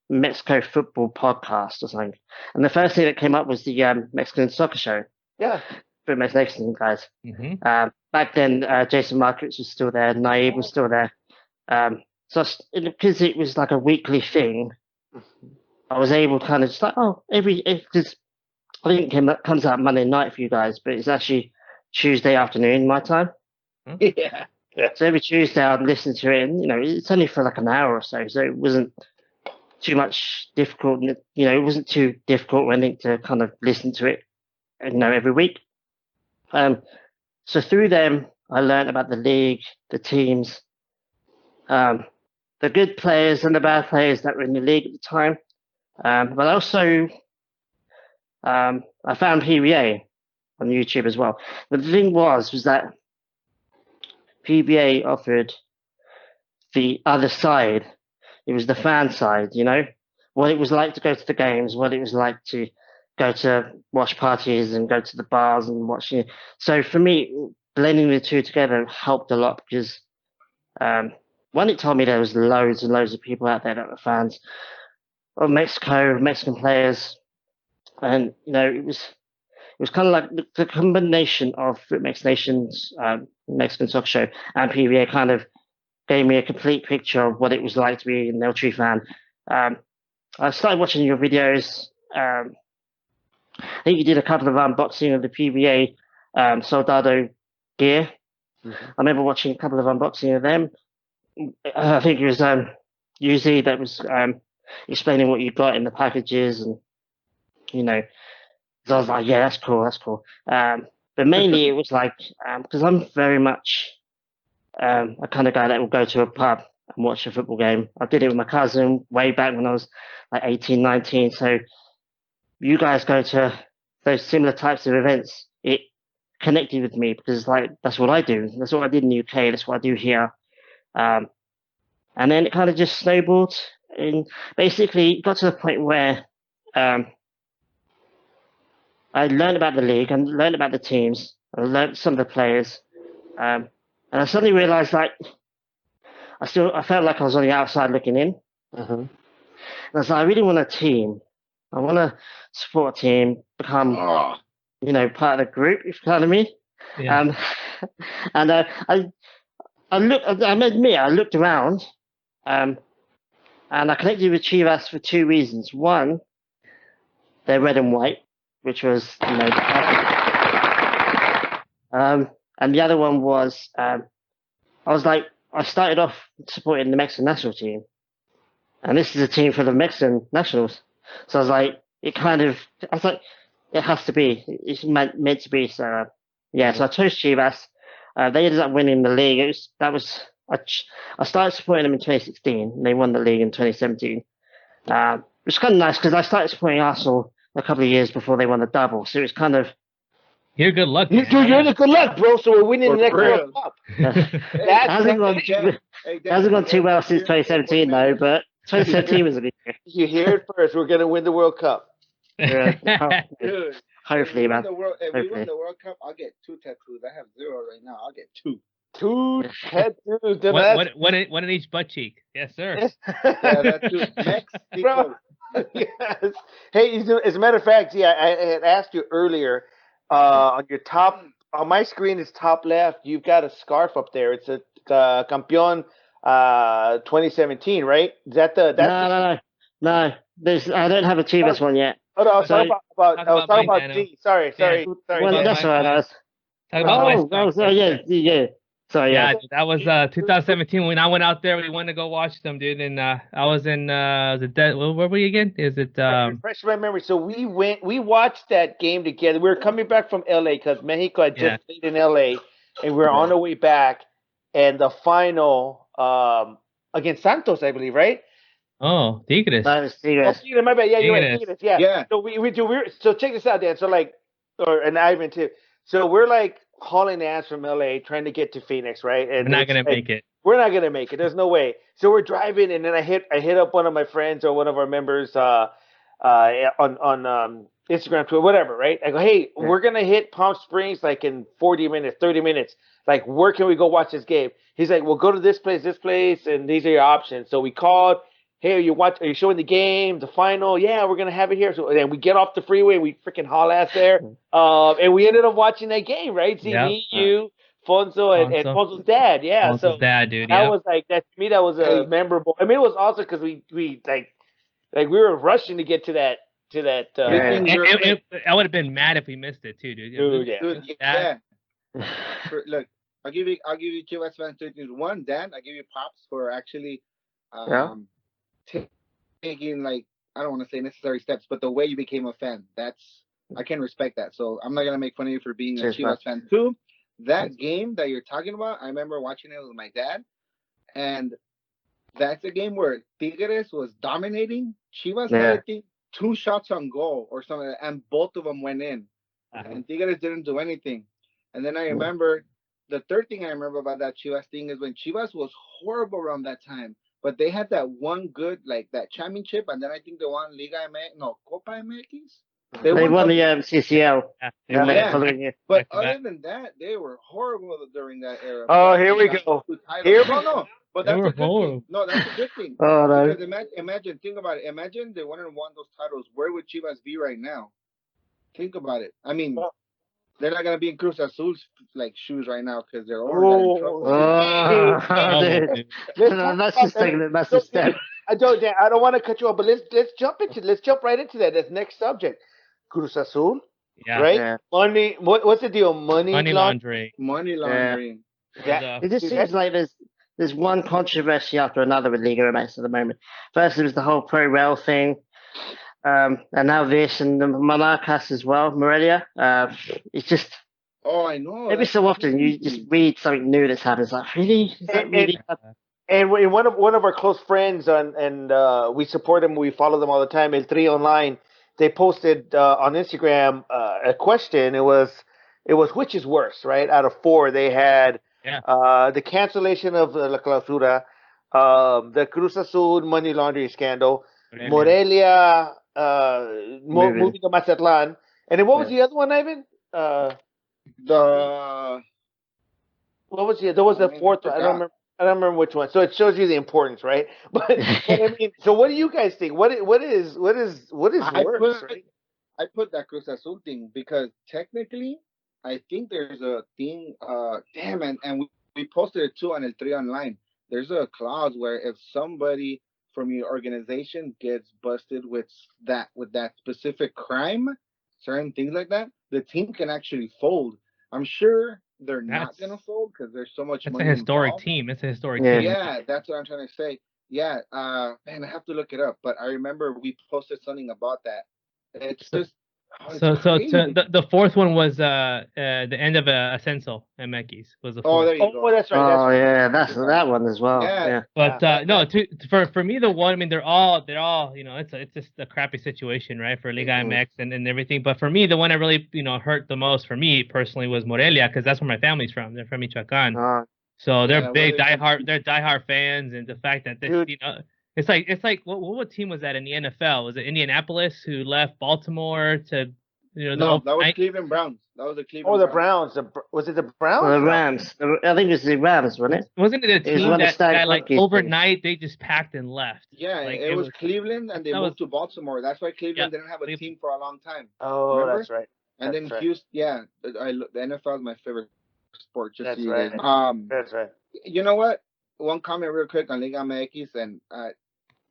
Mexico football podcast or something. And the first thing that came up was the Mexican soccer show. Yeah. For Mexican guys. Back then, Jason Marquez was still there. Naib was still there. So because it was like a weekly thing, I was able to kind of just like, because I think it comes out Monday night for you guys, but it's actually Tuesday afternoon my time. Yeah. So every Tuesday I'd listen to it, and it's only for like an hour or so it wasn't too much difficult. It wasn't too difficult or anything to kind of listen to it, every week. So through them, I learned about the league, the teams, the good players and the bad players that were in the league at the time. But also, I found PVA on YouTube as well. But the thing was that PVA offered the other side. It was the fan side, what it was like to go to the games, what it was like to go to watch parties and go to the bars and watch. So for me, blending the two together helped a lot because, one, it told me there was loads and loads of people out there that were fans of Mexico, Mexican players, and it was kind of like the combination of Mix Nations, Mexican soccer show, and PVA kind of gave me a complete picture of what it was like to be an Eltree fan. I started watching your videos. I think you did a couple of unboxing of the PVA Soldado gear. Mm-hmm. I remember watching a couple of unboxing of them. I think it was Uzi that was explaining what you got in the packages, and so I was like, yeah, that's cool, that's cool. But mainly it was like because I'm very much a kind of guy that will go to a pub and watch a football game. I did it with my cousin way back when I was like 18, 19. So you guys go to those similar types of events. It connected with me because it's like that's what I do. That's what I did in the UK. That's what I do here. And then it kind of just snowballed, and basically got to the point where I learned about the league and learned about the teams. I learned some of the players, and I suddenly realised like I felt like I was on the outside looking in. And I was like, I really want a team. I want to support a team, become part of the group. If you know what I mean. Yeah. And I looked around, and I connected with Chivas for two reasons. One, they're red and white, which was and the other one was I was like, I started off supporting the Mexican national team, and this is a team for the Mexican nationals. So I was like, I was like, it has to be. It's meant to be. So yeah, so I chose Chivas. They ended up winning the league. I started supporting them in 2016. And they won the league in 2017. It's kind of nice because I started supporting Arsenal a couple of years before they won the double. So it's kind of You're good luck. Dude, you're the good luck, bro. So we're winning the next World Cup. It hasn't gone too well since 2017 though, but 2017 was a good year. You hear it first. We're gonna win the World Cup. Dude, Hopefully, man. If we win the World Cup, I'll get 2 tattoos. I have 0 right now. I'll get 2. 2 tattoos. One in each butt cheek. Yes, sir. Yeah, that's too. Mexico. Yes. Hey, as a matter of fact, yeah, I had asked you earlier. On your top, on my screen is top left. You've got a scarf up there. It's a Campeón 2017, right? Is that the? That's no. I don't have a Chivas one yet. Oh no, I was talking about G. Sorry. Well, that's all right. Yeah. Sorry, yeah. That was 2017 when I went out there. We went to go watch them, dude. And I was in where were we again? Is it refresh my memory? So we watched that game together. We were coming back from LA because Mexico had just played in LA, and we were on our way back. And the final against Santos, I believe, right? Oh, Tigres. Tigres. Oh, my bad. Yeah, you're right. Tigres. Yeah. So so check this out, Dan. So and Ivan too. So we're like hauling ass from LA trying to get to Phoenix, right? And we're not gonna make it. We're not gonna make it. There's no way. So we're driving, and then I hit up one of my friends or one of our members on Instagram, Twitter, whatever, right? I go, hey, we're gonna hit Palm Springs like in 40 minutes, 30 minutes. Like, where can we go watch this game? He's like, well, go to this place, and these are your options. So we called. Hey, are you showing the game, the final? Yeah, we're gonna have it here. So then we get off the freeway and we freaking haul ass there. And we ended up watching that game, right? See me, you, Fonso, and Fonso's dad. Yeah, Fonso's dad, dude. That was like that to me. That was a memorable. I mean, it was awesome because we we were rushing to get to that. I would have been mad if we missed it too, dude. Yeah. Look, I'll give you Chivas fans 2 things. One, Dan, I give you props for actually taking, like, I don't want to say necessary steps, but the way you became a fan, I can respect that. So I'm not gonna make fun of you for being a Chivas fan. 2, that game that you're talking about, I remember watching it with my dad, and that's a game where Tigres was dominating. Chivas had, I think, 2 shots on goal or something, and both of them went in, and Tigres didn't do anything. And then I remember the third thing I remember about that Chivas thing is when Chivas was horrible around that time. But they had that one good, like, that championship, and then I think they won Copa MX. They won the CCL. But other than that, they were horrible during that era. Oh, here we go. But that's a good thing. No, that's a good thing. Because imagine, think about it. Imagine they won those titles. Where would Chivas be right now? Think about it. I mean, they're not gonna be in Cruz Azul's like shoes right now because their owner got in trouble. Oh, Almost, dude. dude. Let's talk That's about just taking a so, massive step. I don't want to cut you off, but let's jump right into that. That's next subject. Cruz Azul, Yeah, right? Yeah, Money. What's the deal? Money money laundering. laundering. Money yeah. laundering. Was, That, It just dude, seems like there's one controversy after another with Liga MX at the moment. First, it was the whole pro rail thing, and now this and the Monarcas as well, Morelia. It's just Oh, I know. every That's so often you just crazy. read something new that's happened. It's like, really? Is that and, really? and one of our close friends and we support them. We follow them all the time. El Tri Online. They posted on Instagram a question. It was which is worse, right? Out of four, they had Yeah. the cancellation of La Clausura, the Cruz Azul money laundering scandal, Morelia Moving. moving to Mazatlan, and then what was Yeah. the other one, Ivan? Uh, The what was the? There was I a mean, I fourth one. I don't forgot. remember. I don't remember which one. So it shows you the importance, right? But I mean, so what do you guys think? What is I worse, put right? I put that Cruz Azul thing because technically, I think there's a thing. Damn, and we posted it too on El Tri Online. There's a clause where if somebody from your organization gets busted with that specific crime, certain things like that, the team can actually fold. I'm sure they're not That's gonna fold because there's so much that's a money historic involved. team. It's a historic Yeah. team. Yeah, that's what I'm trying to say. Yeah, man, I have to look it up, but I remember we posted something about that. It's So just, oh, it's so to, crazy. the fourth one was the end of Ascenso and Mekis was the Oh, fourth. there you Oh, go. that's right. That's Oh right. yeah, that's Good one. that one as well. Yeah, Yeah. But no, that for me the one, I mean they're all it's just a crappy situation, right, for Liga Mhm. MX and everything. But for me the one that really hurt the most for me personally was Morelia because that's where my family's from. They're from Michoacan, Oh, so they're yeah. What big is diehard fans, and the fact that this Dude, it's like what team was that in the NFL? Was it Indianapolis who left Baltimore to the no? That was overnight? Cleveland Browns. That was the oh, Cleveland the Browns. Browns. Was it the well, Browns? the No. Rams. I think it was the Rams, wasn't it? Wasn't it a It was team one of that Stan that like Kroenke's teams. overnight they just packed and left? Yeah, Like it was Cleveland, and they that was moved to Baltimore. That's why yeah. Cleveland didn't have a team for a long time. Oh, Remember? that's right. And then That's right. Houston. Yeah, the NFL is my favorite sport. Just so That's you right. guys know. That's right. You know what? One comment real quick on Liga MX, and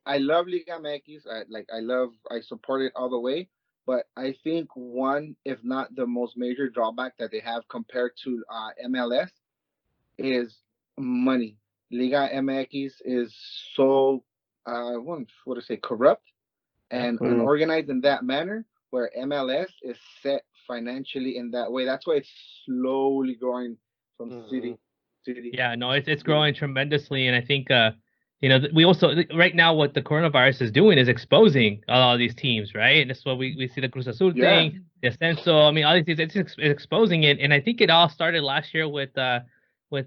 I love Liga MX. I support it all the way. But I think one, if not the most major drawback that they have compared to MLS is money. Liga MX is so, what to say, corrupt and Mm. organized in that manner, where MLS is set financially in that way. That's why it's slowly growing from Mhm. city to city. Yeah, no, it's city. growing tremendously, and I think we also right now what the coronavirus is doing is exposing a lot of these teams, right? And that's what we see the Cruz Azul Yeah. thing, the Ascenso. I mean, all these things it's exposing it, and I think it all started last year with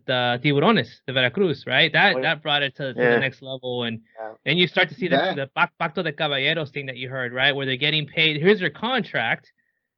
Tiburones, the Veracruz, right? That Oh, yeah. that brought it to the Yeah. next level, and Yeah. you start to see That. the Pacto de Caballeros thing that you heard, right? Where they're getting paid. Here's your contract.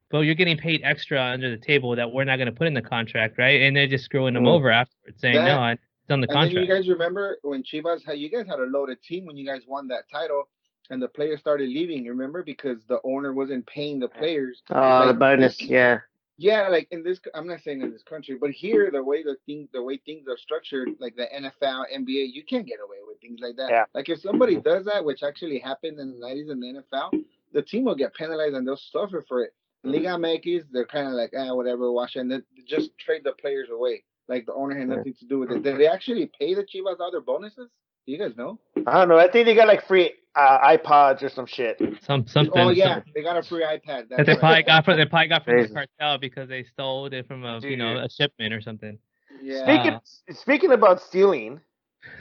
But you're getting paid extra under the table that we're not going to put in the contract, right? And they're just screwing them Mm. over afterwards, saying, no, That. it's on the And then you contract. guys remember when Chivas had, you guys had a loaded team when you guys won that title, and the players started leaving. You remember, because the owner wasn't paying the players. Oh, the Like, bonus. Yeah. yeah, like in this, I'm not saying in this country, but here the way things are structured, like the NFL, NBA, you can't get away with things like that. Yeah. Like if somebody does that, which actually happened in the 90s in the NFL, the team will get penalized and they'll suffer for it. Liga MX, they're kind of like, whatever, wash it, and then just trade the players away. Like the owner had nothing to do with it. Did they actually pay the Chivas other bonuses? Do you guys know? I don't know. I think they got like free iPods or some shit. Something. Oh yeah, they got a free iPad. That That's they right. probably got from the Crazy. cartel because they stole it from a Dude. a shipment or something. Yeah. Speaking about stealing,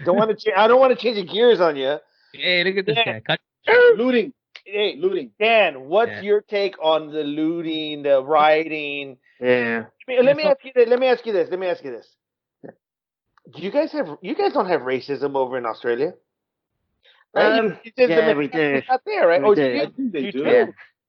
I don't want to change the gears on you. Hey, look at this Yeah. guy. Looting. Hey, looting. Dan, what's Yeah. your take on the looting, the rioting? Yeah. Let me so- ask you this. Let me ask you this. Do you guys don't have racism over in Australia? Right? It's just the Yeah, we mentality's do. not there, right? We Oh, do. I think they you do. Yeah.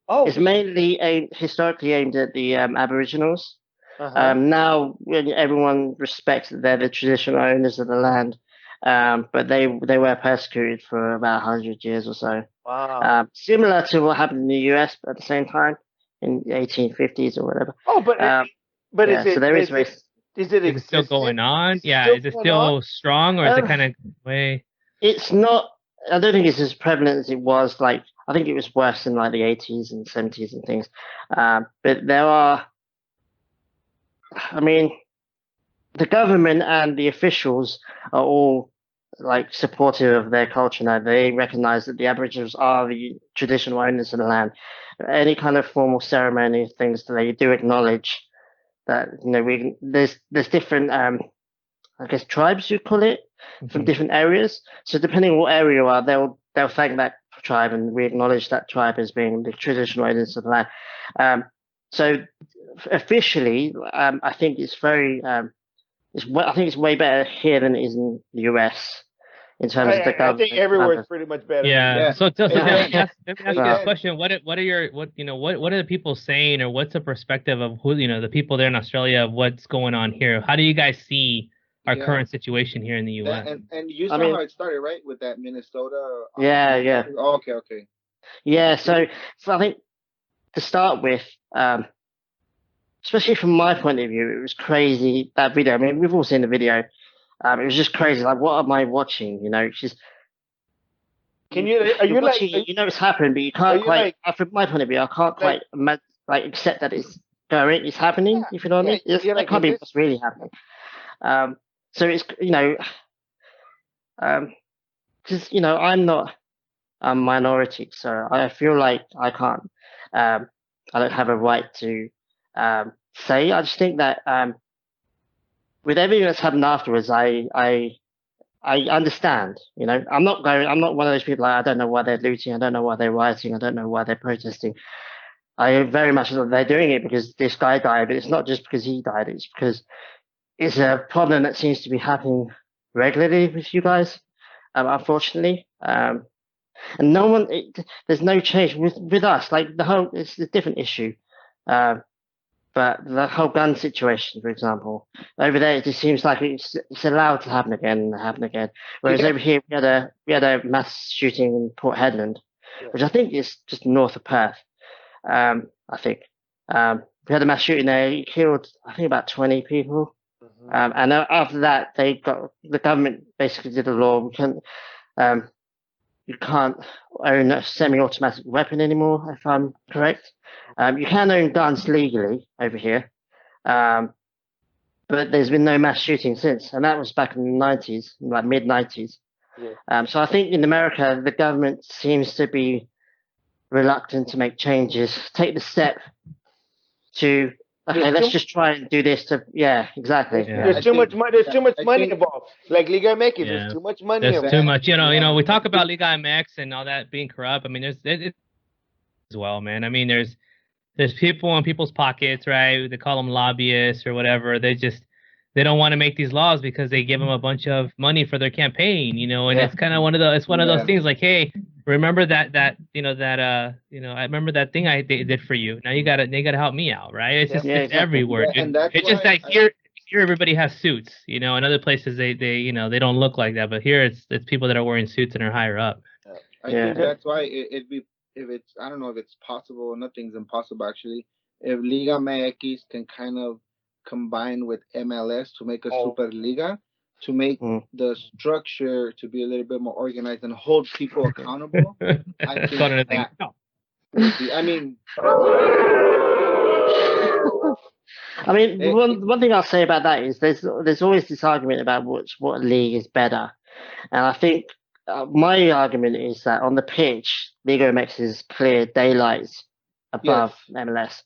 Oh, It's mainly historically aimed at the Aboriginals. uh-huh. Now, when everyone respects that they're the traditional owners of the land, but they were persecuted for about 100 years or so. Wow. Similar to what happened in the US, but at the same time in the 1850s or whatever. Oh, but Um, But Yeah, so there is race. is it Is it still existent? going on? Yeah, still is it going on? still strong, or is it Um, kind of way? It's not. I don't think it's as prevalent as it was. Like I think it was worse in like the 80s and 70s and things. But there are. I mean, the government and the officials are all like supportive of their culture now. They recognize that the Aboriginals are the traditional owners of the land. Any kind of formal ceremony, things that they do acknowledge that there's different I guess tribes you call it from Mhm. different areas. So depending on what area you are, they'll thank that tribe and we acknowledge that tribe as being the traditional owners of the land. So officially, I think it's very I think it's way better here than it is in the US in terms of the I think government. everywhere is pretty much better. Yeah. Yeah. So Dan, Yeah. let me ask you this question. What are your what are the people saying, or what's the perspective of who the people there in Australia of what's going on here? How do you guys see our Yeah. current situation here in the U.S.? And you I saw mean, how it started, right? With that Minnesota. yeah. Oh, okay. Yeah, so I think to start with, especially from my point of view, it was crazy that video. I mean, we've all seen the video. It was just crazy. Like, what am I watching? It's just Can you? Are you're you like? watching it, it's happening, but you can't you quite. like- From my point of view, I can't like- quite accept that it's happening. Yeah, If you know what I mean, you're that like, can't be is what's really happening. So it's because I'm not a minority, so I feel like I can't. I don't have a right to say. I just think that with everything that's happened afterwards, I understand. I'm not going. I'm not one of those people. I don't know why they're looting. I don't know why they're rioting. I don't know why they're protesting. I very much know they're doing it because this guy died, but it's not just because he died. It's because it's a problem that seems to be happening regularly with you guys, unfortunately. And no one, there's no change with us. Like it's a different issue. But the whole gun situation, for example, over there it just seems like it's allowed to happen again and happen again. Whereas Yeah. over here we had a mass shooting in Port Hedland, which I think is just north of Perth. I think we had a mass shooting there. It killed I think about 20 people. And after that, the government basically did a law. You can't own a semi-automatic weapon anymore, if I'm correct. You can own guns legally over here, but there's been no mass shooting since, and that was back in the 90s, like mid-90s. Yeah. So I think in America, the government seems to be reluctant to make changes, take the step to, okay, let's just try and do this exactly. Yeah. There's too much money. There's too much I money think- involved. Like Liga MX, Yeah. there's too much money There's involved. too much. Yeah. We talk about Liga MX and all that being corrupt. I mean, it as well, man. I mean, there's people in people's pockets, right? They call them lobbyists or whatever. They don't want to make these laws because they give them a bunch of money for their campaign, and it's kind of one of those things like, hey, remember that I remember that thing they did for you. Now you gotta help me out, right? It's just it's exactly. everywhere. Yeah, Dude. and that's It's just why that here everybody has suits, in other places they don't look like that, but here it's people that are wearing suits and are higher up. I think that's why it'd be, if it's, I don't know if it's possible. Nothing's impossible actually. If Liga MX can kind of combine with MLS to make a Super Liga, to make the structure to be a little bit more organized and hold people accountable, I think that would be. I mean, one thing I'll say about that is there's always this argument about what league is better, and I think my argument is that on the pitch, Liga MX is clear daylights above MLS.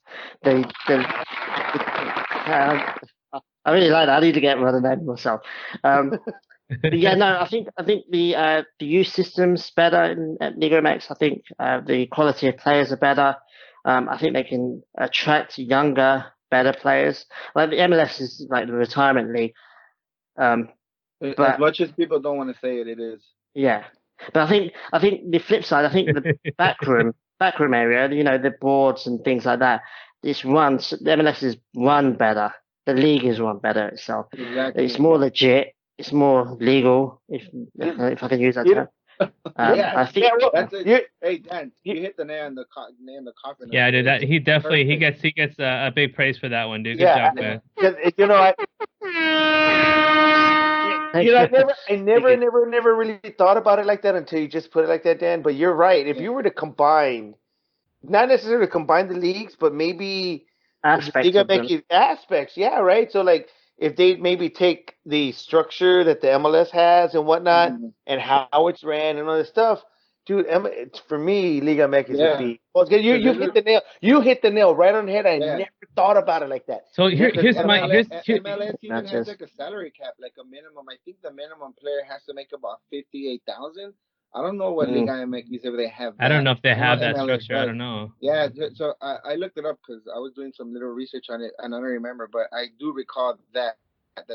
I really like that. I need to get another name myself. But yeah, no, I think the youth system's better at Liga MX. I think the quality of players are better. I think they can attract younger, better players. Like the MLS is like the retirement league. but as much as people don't want to say it, it is. Yeah, but I think the flip side. I think the backroom area. The boards and things like that. The MLS is run better. The league is run better itself. Exactly. It's more legit. It's more legal, if I can use that term. I think well, That's it. you, Hey Dan, you, you hit the nail on the coffin. Yeah, dude. That It's he definitely perfect. he gets a big praise for that one, dude. Good yeah, job, man. because you know, thank you. Thank you. never really thought about it like that until you just put it like that, Dan. But you're right. If Yeah. you were to combine, not necessarily combine the leagues, but maybe the Aspects Liga of them. MX aspects, yeah, right. So like, if they maybe take the structure that the MLS has and whatnot, Mhm. and how it's ran and all this stuff, dude, for me, Liga MX would Yeah. be. Well, Because you hit the nail. You hit the nail right on the head. I yeah. never thought about it like that. So Never Because here's thought my about it. MLS even has Matches. like a salary cap, like a minimum. I think the minimum player has to make about 58,000. I don't know what Liga Mm. MX if they have I don't that. know if they I know have that MLS structure. I does. don't know. Yeah, so I looked it up because I was doing some little research on it, and I don't remember, but I do recall that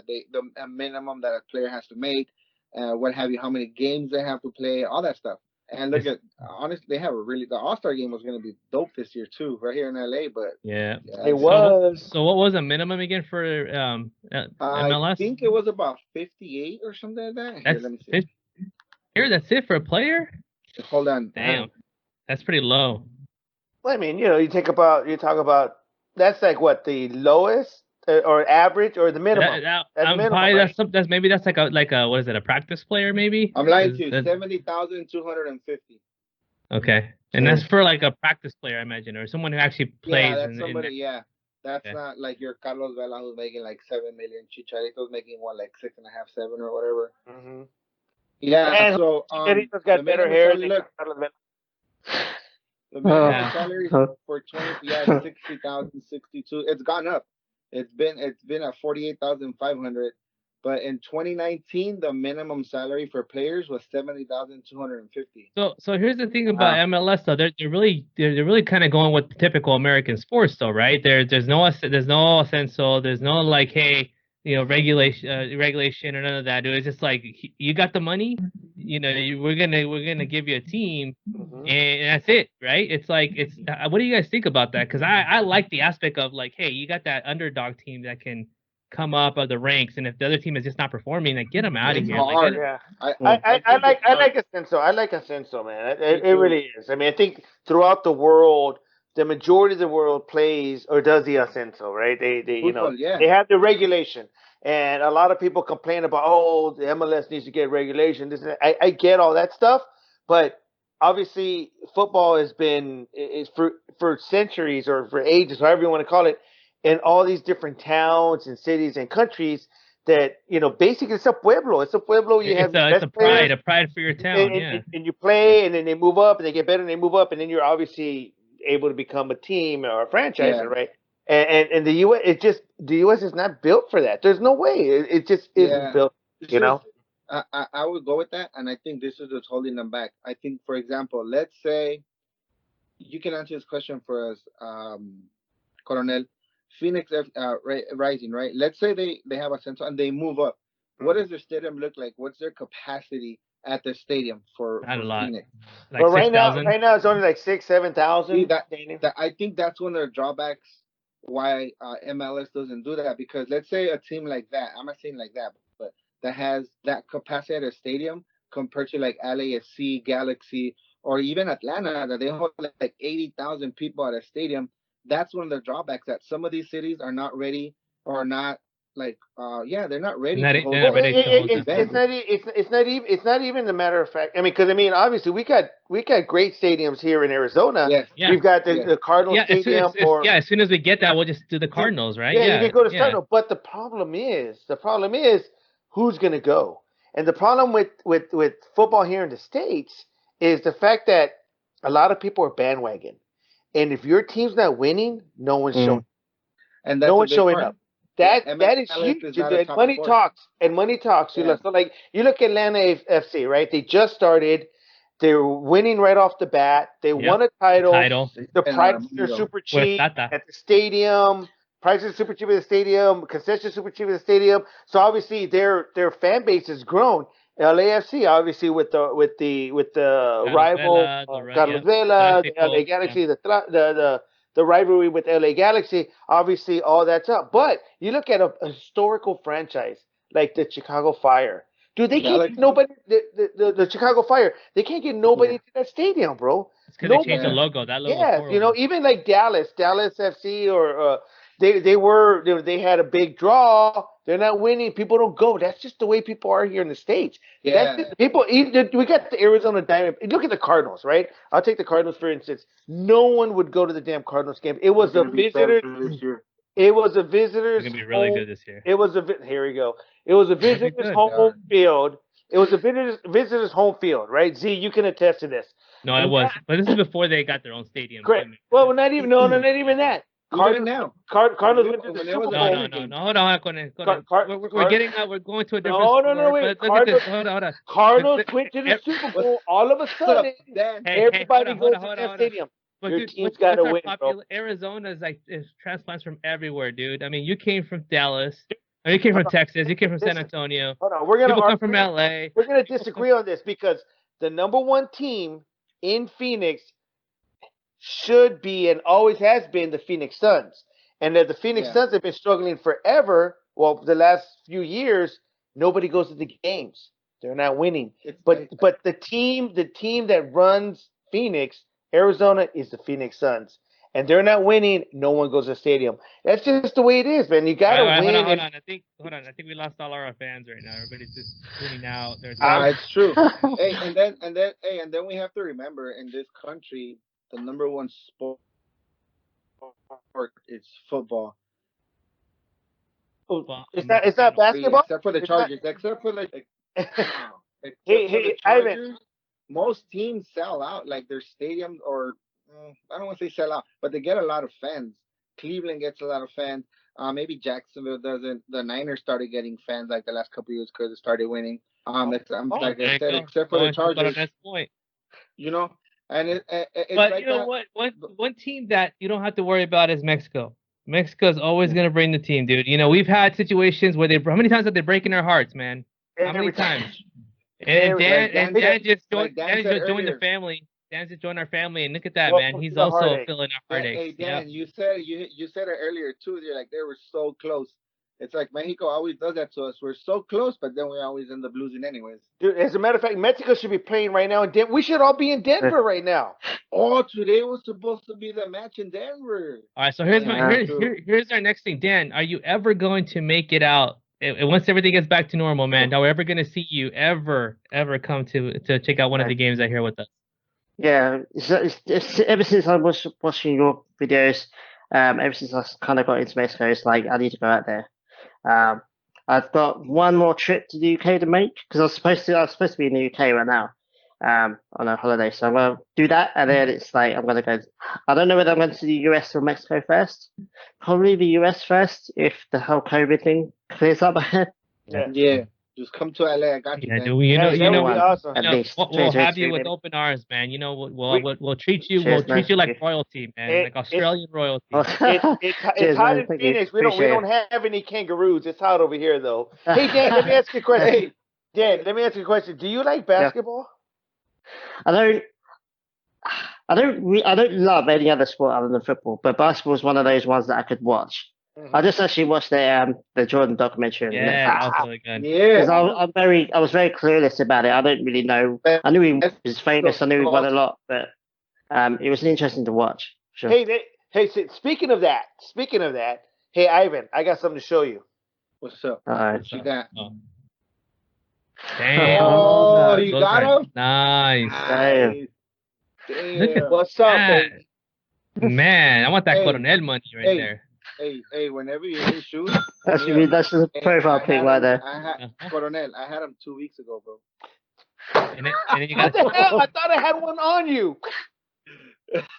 they the a minimum that a player has to make, what have you, how many games they have to play, all that stuff. And look It's, at honestly, they have a really the All Star game was going to be dope this year too, right here in LA. But yeah. yeah, It So was. so what was the minimum again for I MLS? think it was about 58 or something like that. Here, That's let me see. here. That's it for a player. Hold on. Damn, that's pretty low. Well, I mean, you talk about that's like what the lowest or average or the minimum. That's minimum, Probably right? that's maybe that's like a what is it, a practice player maybe? I'm lying to you. 70,250. Okay, and that's for like a practice player, I imagine, or someone who actually Yeah, plays that's in somebody. that. Yeah, that's Okay. not like your Carlos Vela who's making like 7 million. Chicharito's making what, like 6.5, 7 or whatever. Mm-hmm. Yeah. And So Chicharito's the got better minimum hair salary. than Look, Carlos Vela. the Oh, minimum salary oh, for 20. Yeah, 60,000, 62. It's gone up. It's been at 48,500. But in 2019, the minimum salary for players was 70,250. So here's the thing about wow. MLS though. They're really kind of going with typical American sports though, right? There's no ascenso, there's no like, hey, regulation or none of that, dude. It's just like you got the money, we're gonna give you a team, Mm-hmm. and that's it, right? It's like what do you guys think about that? Because I like the aspect of like, hey, you got that underdog team that can come up of the ranks, and if the other team is just not performing, like get them out of It's here. Like, hard. Yeah, I think it's I hard. like Ascenso. I like Ascenso, man. Me It too. really is. I mean, I think throughout the world, the majority of the world plays or does the Ascenso, right? They Football, yeah. they have the regulation, and a lot of people complain about, oh, the MLS needs to get regulation. This and that. I get all that stuff, but obviously football has been is for centuries or for ages, however you want to call it, in all these different towns and cities and countries that basically it's a pueblo. It's a pueblo. You have your it's best a players, pride for your town, yeah. and you play, and then they move up, and they get better, and they move up, and then you're obviously able to become a team or a franchise, Yeah. right? And the U.S. The U.S. is not built for that. There's no way. It just isn't Yeah. built. This You is know. I would go with that, and I think this is what's holding them back. I think, for example, let's say you can answer this question for us, Coronel. Phoenix Rising, right? Let's say they have a center and they move up. What does their stadium look like? What's their capacity at the stadium Not a for lot. Phoenix? Like Well, 6,000. right now it's only like 6,000, See 7,000. that I think that's one of the drawbacks why MLS doesn't do that, because let's say a team like that, I'm not saying like that, but that has that capacity at a stadium compared to like LAFC, Galaxy, or even Atlanta, that they hold like 80,000 people at a stadium. That's one of the drawbacks, that some of these cities are not ready, or not like yeah, they're not ready to hold They're not Well, ready to hold that. it's not it's not even the matter of fact. I mean, because I mean, obviously we got great stadiums here in Arizona. Yes, Yeah. We've got yes, the Cardinal Yeah, Stadium, or as soon as we get that, we'll just do the Cardinals, right? yeah, you Yeah, can go to yeah. Cardinal. But the problem is who's going to go. And the problem with football here in the States is the fact that a lot of people are bandwagon, and if your team's not winning, no one's showing. Mm. and No that's a one's big showing part. up. That is MLS huge. is And not a top money sport. talks. And money talks. Yeah, So like you look at Atlanta FC, right? They just started. They're winning right off the bat. They Yep. won a title. Title they The spend a lot of prices money are though. super with cheap Tata. at the stadium. Prices are super cheap at the stadium. Concessions super cheap at the stadium. So obviously their fan base has grown. LAFC obviously with the Carlos rival Vela, Carlos yep. Vela, the LA Galactico. Yeah. Galaxy, the rivalry with LA Galaxy, obviously all that's up. But you look at a historical franchise like the Chicago Fire, Dude, they can't Dallas. get nobody. The Chicago Fire, they can't get nobody to that stadium, bro. It's because they No, changed the Yeah. logo. That logo's yeah, horrible. even like Dallas FC, or they had a big draw. They're not winning. People don't go. That's just the way people are here in the States. That's Yeah. just, people. We got the Arizona Diamond. Look at the Cardinals, right? I'll take the Cardinals for instance. No one would go to the damn Cardinals game. It was a visitor. This year. It was a They're visitor's gonna be really home. good this year. It was here we go. It was a They'll be visitor's good. home field. It was a visitor's home field, right? Z, you can attest to this. No, it And was, but this is before they got their own stadium. Correct. Too, Well, not even not even that. Even now. Cardinals went to the When it Super was Bowl. no. Hold on. We're getting we're going to a different No, sport. wait. But look at this. Hold on. Cardinals went to the Super Bowl. All of a sudden, Dan? Hey, everybody hold goes on. to that stadium. But Your dude, team's got to our win, bro. Arizona is transplants from everywhere, dude. I mean, you came from Dallas, or you came from Texas, you came from San Antonio. Hold on, we're gonna People come from LA. We're gonna disagree on this because the number one team in Phoenix should be and always has been the Phoenix Suns. And that the Phoenix Suns have been struggling forever. Well, the last few years, nobody goes to the games. They're not winning. But the team that runs Phoenix, Arizona, is the Phoenix Suns. And they're not winning, no one goes to the stadium. That's just the way it is, man. You gotta win. Hold on. I think we lost all our fans right now. Everybody's just tuning out. It's true. and then we have to remember, in this country, the number one sport is football. It's not basketball. Except for the Chargers. Except for the Hey, Chargers, Ivan. most teams sell out, like their stadiums, or I don't want to say sell out, but they get a lot of fans. Cleveland gets a lot of fans. Maybe Jacksonville doesn't. The Niners started getting fans like the last couple of years because they started winning. Like I said, except for the Chargers. Point. You know, and it's but like you know what? One team that you don't have to worry about is Mexico. Mexico is always going to bring the team, dude. You know, we've had situations where how many times have they breaking our hearts, man? How many times? And Dan just joined the family. Dan just joined our family, and look at that, man. He's also feeling our heartaches. Hey, Dan, you said it earlier too. You're like, they were so close. It's like Mexico always does that to us. We're so close, but then we always end up losing anyways. Dude, as a matter of fact, Mexico should be playing right now in Denver. We should all be in Denver right now. Oh, today was supposed to be the match in Denver. All right, so here's our next thing. Dan, are you ever going to make it out? And once everything gets back to normal, man, are we ever going to see you ever come to check out one of the games out here with us? Yeah, it's ever since I was watching your videos, ever since I kind of got into Mexico, it's like I need to go out there. I've got one more trip to the UK to make because I was supposed to be in the UK right now, on a holiday. So I'm gonna do that, and then it's like I'm gonna go. I don't know whether I'm going to the US or Mexico first. Probably the US first if the whole COVID thing clears up ahead. Yeah. Just come to LA. I got you. Yeah, dude, awesome. At least we'll have you with open arms, man. You know, we'll treat you. We'll treat you like royalty, man, like Australian royalty. It's hot in Phoenix. We don't have any kangaroos. It's hot over here, though. Hey, Dan, let me ask you a question. Hey, Dan, let me ask you a question. Do you like basketball? I don't love any other sport other than football, but basketball is one of those ones that I could watch. Mm-hmm. I just actually watched the Jordan documentary. Yeah, that was really good. Yeah, because I was very clueless about it. I don't really know. I knew he was famous. I knew he won a lot, but it was interesting to watch. Sure. Hey, speaking of that, hey Ivan, I got something to show you. What's up? All right. What you got? Damn. Oh, you got him? Nice. Damn. What's up, man? I want that Coronel money right there. Hey, whenever you need shoes. That's just a profile pic right there. Coronel, I had them 2 weeks ago, bro. And then you got what the hell? I thought I had one on you.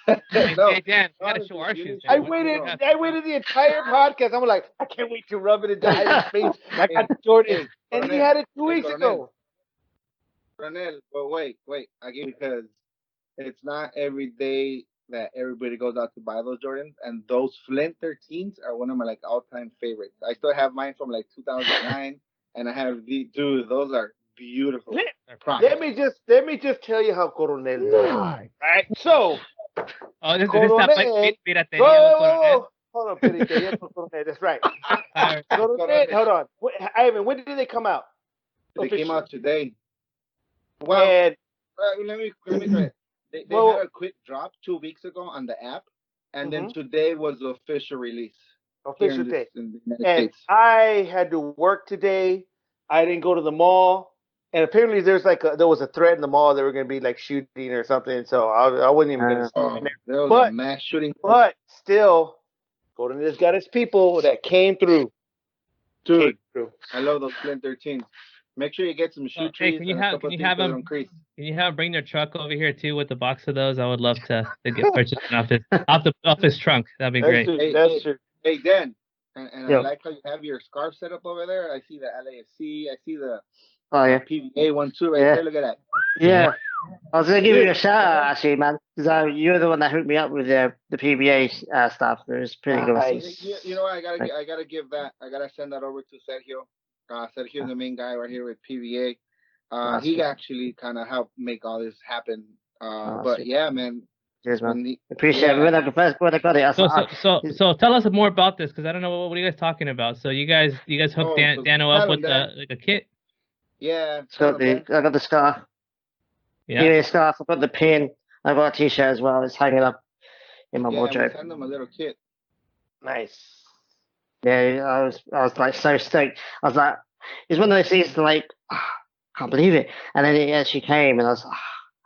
Hey, Dan, we gotta show our shoes. I waited the entire podcast. I'm like, I can't wait to rub it into Ivan's face. I got Jordan, and he had it 2 weeks ago. Coronel, but wait, because it's not every day that everybody goes out to buy those Jordans, and those Flint 13s are one of my all-time favorites. I still have mine from 2009, and I have dude, those are beautiful. Let me just tell you how Coronel does. Right, so. This is Hold on, Coronel. That's right. Coronel, hold on. Ivan, when did they come out? They came out today. Well, And let me correct. They well, had a quick drop 2 weeks ago on the app, and then mhm, today was the official release here official day. in the United And States. I had to work today. I didn't go to the mall. And apparently there was a threat in the mall. They were going to be like shooting or something. So I wasn't even going to stay in Oh, there. there was a But mass shooting. but still, Golden has got his people that came through. Came Dude, through. I love those Flint 13s. Make sure you get some shoe Hey, trees and a couple can of you things have so they them? don't crease. Can you have him bring their truck over here too with the box of those? I would love to get purchased off his trunk. That'd be That's great. true. Hey, That's hey, true. hey, Dan, and I Yo. like how you have your scarf set up over there. I see the LAFC. I see the Oh yeah. PVA one too right Yeah. there. Look at that. Yeah. I was gonna give Dude, you a shout out actually, man, because you're the one that hooked me up with the PVA stuff. It was pretty awesome. nice. You know what? I gotta give that. I gotta send that over to Sergio. Sergio's the main guy right here with PVA. He Awesome. actually kind of helped make all this happen. But Awesome. yeah, man. Cheers, man. When the, Appreciate it. yeah, When I got it, I was So tell us more about this because I don't know what are you guys talking about. So you guys hooked oh, so Dano tell up him, with Dan. like a kit. Yeah, got I got the scarf. Yeah. PVA scarf. I got the pin. I got a t-shirt as well. It's hanging up in my Yeah, we wardrobe. sent him a little kit. Nice. Yeah, I was like so stoked. I was like, it's one of those things like, can't believe it. And then it actually came, and I was,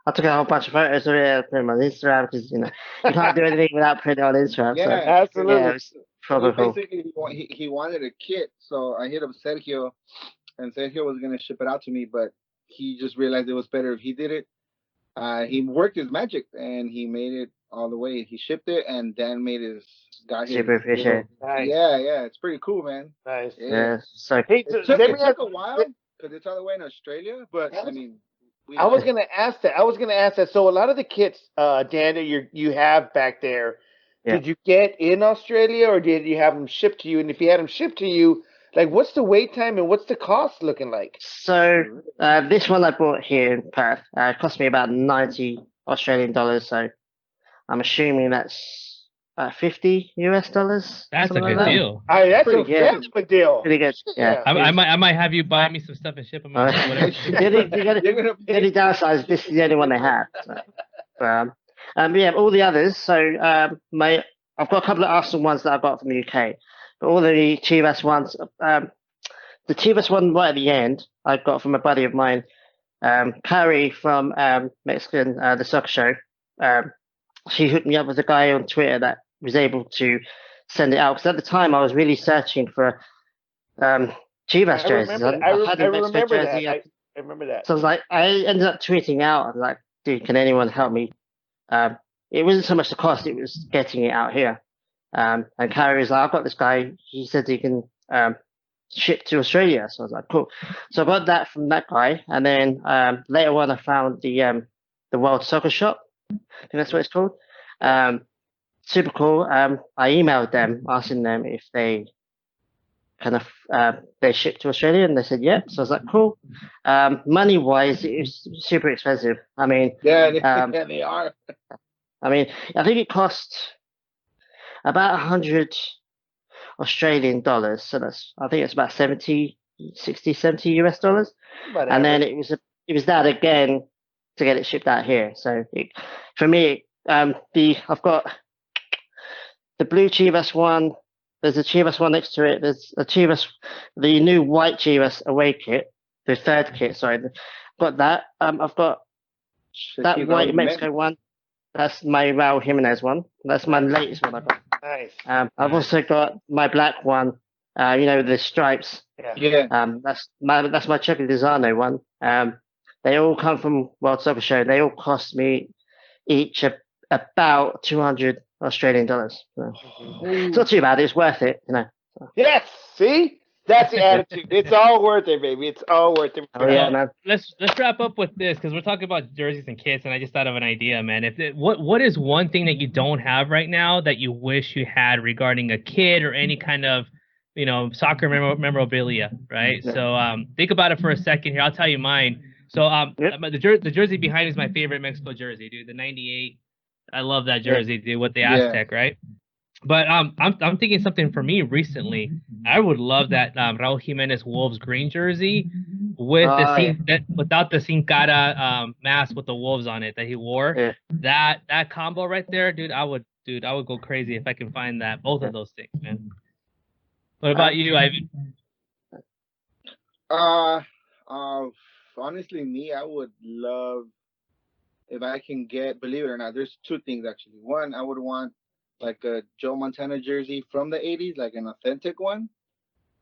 I took a whole bunch of photos of it, put them on Instagram because you can't do anything without putting it on Instagram. So Yeah, Absolutely. yeah, it was proper cool. basically he wanted a kit, so I hit up Sergio, and Sergio was gonna ship it out to me, but he just realized it was better if he did it. He worked his magic and he made it all the way. He shipped it, and Dan got his. Super appreciate it. Nice. Yeah, it's pretty cool, man. Nice. Yeah, so Hey, so let It me took ask. a while because it's all the way in Australia, but I mean, I was gonna ask that. I was gonna ask that. So a lot of the kits, Dan, that you have back there, Yeah. did you get in Australia or did you have them shipped to you? And if you had them shipped to you, like what's the wait time and what's the cost looking like? So this one I bought here in Perth cost me about 90 Australian dollars. So I'm assuming that's $50 US. That's a something like good that. deal. That's pretty a good. hell of a deal. Pretty good. Yeah. I might have you buy me some stuff and ship them out. Whatever. You're gonna The only downside is this is the only one they have. So, yeah, all the others. So I've got a couple of Arsenal ones that I got from the UK, but all the Chivas ones. The Chivas one right at the end I got from a buddy of mine, Carrie from Mexican the Soccer Show. She hooked me up with a guy on Twitter that was able to send it out because at the time I was really searching for Chivas jerseys. I had a Mexico jersey. I remember that. So I was like, I ended up tweeting out. I was like, dude, can anyone help me? It wasn't so much the cost; it was getting it out here. And Carrie was like, I've got this guy. He said he can ship to Australia. So I was like, cool. So I got that from that guy, and then later on, I found the World Soccer Shop. I think that's what it's called. Super cool. I emailed them asking them if they kind of they shipped to Australia, and they said yep. So I was like, cool. Money wise, it was super expensive. I mean, yeah, they are. I mean, I think it cost about 100 Australian dollars. So I think it's about 70 US dollars. And then it was that again to get it shipped out here. So for me, I've got the blue Chivas one. There's a Chivas one next to it. There's a Chivas, the new white Chivas away kit, the third kit. Sorry, got that. I've got that white Mexico one. That's my Raul Jimenez one. That's my latest one I got. Nice. I've also got my black one. The stripes. Yeah. That's my Chucky Lozano one. They all come from World Soccer Show. They all cost me each about 200 Australian dollars. So it's not too bad. It's worth it, Yes. See, that's the attitude. It's all worth it, baby. It's all worth it. Oh yeah, man. Let's wrap up with this because we're talking about jerseys and kits, and I just thought of an idea, man. What is one thing that you don't have right now that you wish you had regarding a kid or any kind of soccer memorabilia, right? Yeah. So think about it for a second here. I'll tell you mine. So the jersey behind me is my favorite Mexico jersey, dude. The '98. I love that jersey, dude, with the Aztec, right? But I'm thinking something for me recently. I would love that Raul Jimenez Wolves green jersey with the Yeah. without the Sin Cara mask with the wolves on it that he wore. Yeah. That combo right there, dude. I would go crazy if I can find that both of those things, man. What about you, Ivan? Uh, Honestly, me, I would love if I can get. Believe it or not, there's two things actually. One, I would want like a Joe Montana jersey from the '80s, like an authentic one,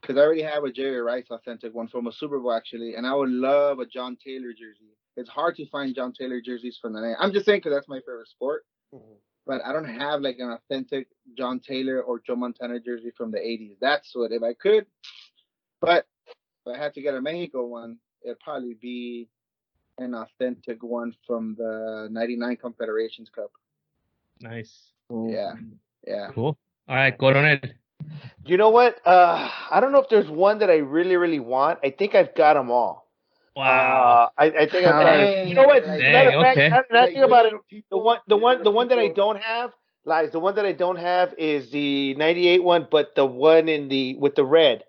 because I already have a Jerry Rice authentic one from a Super Bowl actually, and I would love a John Taylor jersey. It's hard to find John Taylor jerseys from the name. I'm just saying because that's my favorite sport, but I don't have like an authentic John Taylor or Joe Montana jersey from the '80s. That's what if I could, but if I had to get a Mexico one, it'd probably be an authentic one from the '99 Confederations Cup. Nice. Yeah, yeah. Cool. All right, Coronel. You know what? I don't know if there's one that I really, really want. I think I've got them all. Wow. I think I've got it. You know what? As a matter of fact, now that I think about it, the one that I don't have, lies. The one that I don't have is the '98 one, but the one in the with the red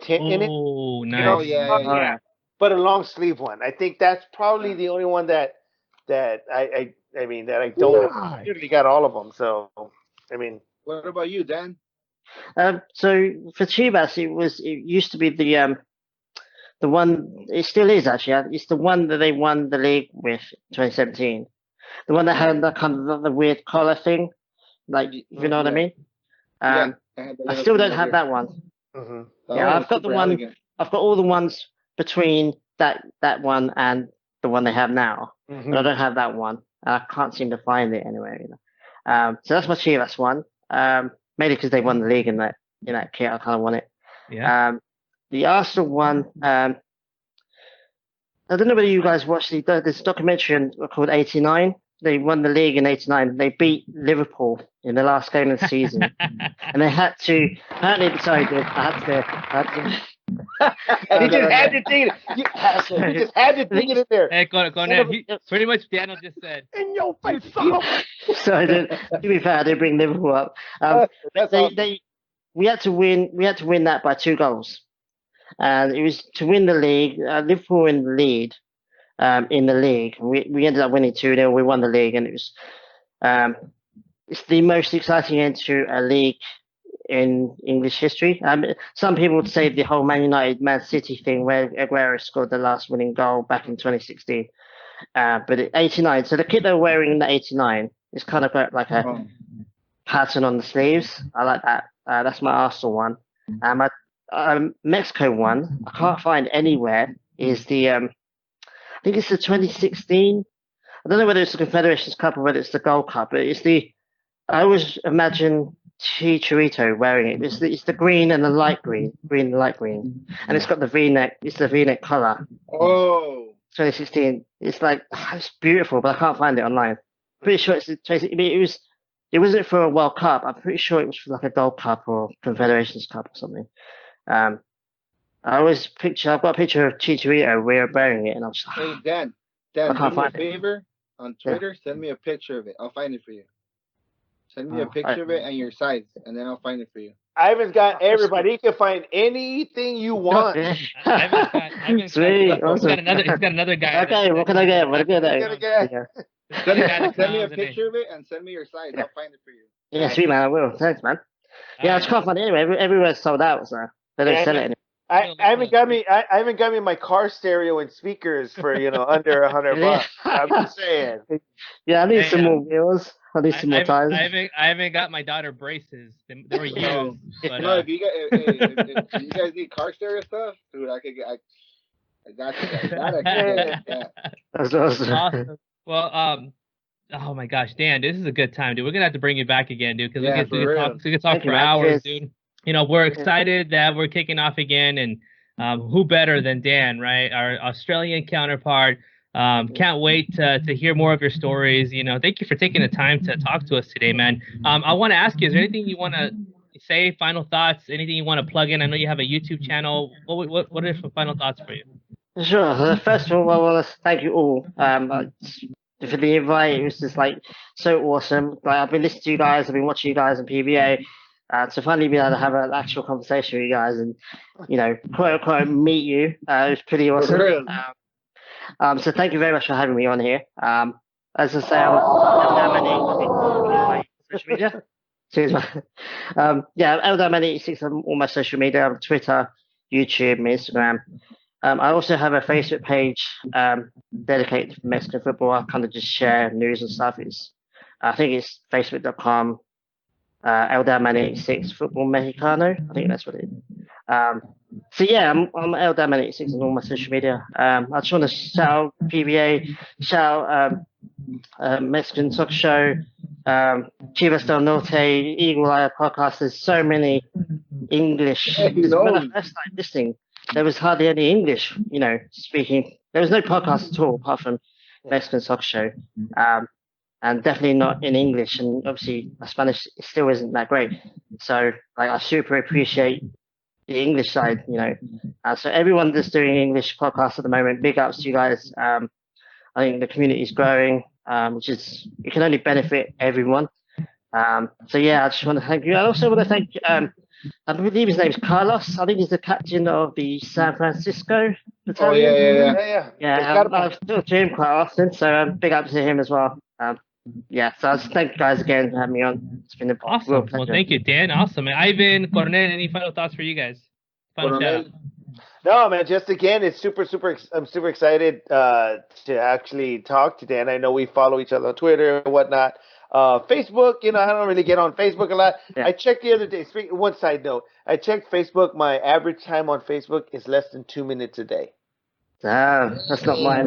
tint in it. Oh, nice. You know, Oh yeah, yeah. But a long sleeve one. I think that's probably the only one that I mean that I don't. I usually got all of them. So I mean, What about you, Dan? So for Chivas, it used to be the one. It still is actually. It's the one that they won the league with 2017. The one that had that kind of the weird collar thing, like if you know what I mean. Yeah, I still don't have that one. Yeah, I've got the one. Elegant. I've got all the ones between that one and the one they have now, but I don't have that one. I can't seem to find it anywhere. So that's my Chivas one. Mainly because they won the league in that kit. I kind of want it. Yeah. The Arsenal one. I don't know whether you guys watched this documentary called '89. They won the league in '89. They beat Liverpool in the last game of the season, and they had to. Apparently, sorry, dude, I had to. And he just had to take it. You asshole. He just had to take it in there. Hey, Coronel, pretty much Daniel just said. In your face, son. Sorry, to be fair, I didn't bring Liverpool up. That's awesome. We had to win. We had to win that by 2 goals, and it was to win the league. Liverpool in the lead. In the league, we ended up winning 2-0. We won the league, and it was it's the most exciting end to a league in English history. Some people would say the whole Man United Man City thing, where Aguero scored the last winning goal back in 2016. But 89. So the kit they're wearing in the '89 is kind of got like a pattern on the sleeves. I like that. That's my Arsenal one. My Mexico one I can't find anywhere is the I think it's the 2016. I don't know whether it's the Confederations Cup or whether it's the Gold Cup, but it's the. I always imagine Chicharito wearing it. It's the green and the light green, and it's got the V-neck. It's the V-neck color. Oh. 2016. It's like it's beautiful, but I can't find it online. Pretty sure it's it wasn't for a World Cup. I'm pretty sure it was for like a Gold Cup or Confederations Cup or something. I've got a picture of Chicharito wearing it, and I'm just Hey, Dan, do me a find favor on Twitter. Send me a picture of it. I'll find it for you. Send me a picture of it and your size, and then I'll find it for you. Ivan's got everybody. He can find anything you want. Ivan's Sweet, awesome. He's got another guy. Okay, what can I get? What can I get? Send me a picture of it and send me your size. I'll find it for you. Yeah, sweet man, I will. Thanks, man. Yeah, I just can't find it anyway. Everywhere's sold out, so they don't sell it anymore. I haven't got me my car stereo and speakers for under $100. I'm just saying. Yeah, I need some more wheels. I need some more tires. I haven't got my daughter braces. They were used. But, if you guys need car stereo stuff, dude, I got you guys. That's awesome. Awesome. Well, oh my gosh, Dan, this is a good time, dude. We're gonna have to bring you back again, dude, because we could talk for hours, dude. We're excited that we're kicking off again, and who better than Dan, right? Our Australian counterpart. Can't wait to hear more of your stories. Thank you for taking the time to talk to us today, man. I want to ask you, is there anything you want to say, final thoughts, anything you want to plug in? I know you have a YouTube channel. What are some final thoughts for you? Sure. First of all, I want to thank you all. for the invite. It was just like so awesome. Like I've been listening to you guys, I've been watching you guys on PVA. To finally be able to have an actual conversation with you guys and, quote unquote, meet you, it was pretty awesome. So thank you very much for having me on here. As I say, I'm my social media. Cheers, man. Eldam86 on all my social media, on Twitter, YouTube, and Instagram. I also have a Facebook page dedicated to Mexican football. I kind of just share news and stuff. I think it's facebook.com Eldam86 Football Mexicano. I think that's what it is. So yeah, I'm Eldam86 on all my social media. I just want to shout out PVA, shout out Mexican Soccer Show, Chivas del Norte, Eagle Eye podcast. There's so many English. When I first started listening, there was hardly any English, speaking. There was no podcast at all apart from Mexican Soccer Show. And definitely not in English. And obviously, my Spanish still isn't that great. So, I super appreciate the English side, So everyone that's doing English podcasts at the moment, big ups to you guys. I think the community is growing, it can only benefit everyone. So yeah, I just want to thank you. I also want to thank, I believe his name is Carlos. I think he's the captain of the San Francisco battalion. Yeah, I've talked to him quite often, so big up to him as well. So I'll just thank you guys again for having me on. It's been a awesome. real pleasure. Well, thank you, Dan. Awesome. And Ivan, Coronel, any final thoughts for you guys? Final shout out. No, man, just again, it's I'm super excited to actually talk to Dan. I know we follow each other on Twitter and whatnot. Facebook, I don't really get on Facebook a lot. Yeah. I checked the other day, one side note, I checked Facebook. My average time on Facebook is less than 2 minutes a day. Damn, that's not mine.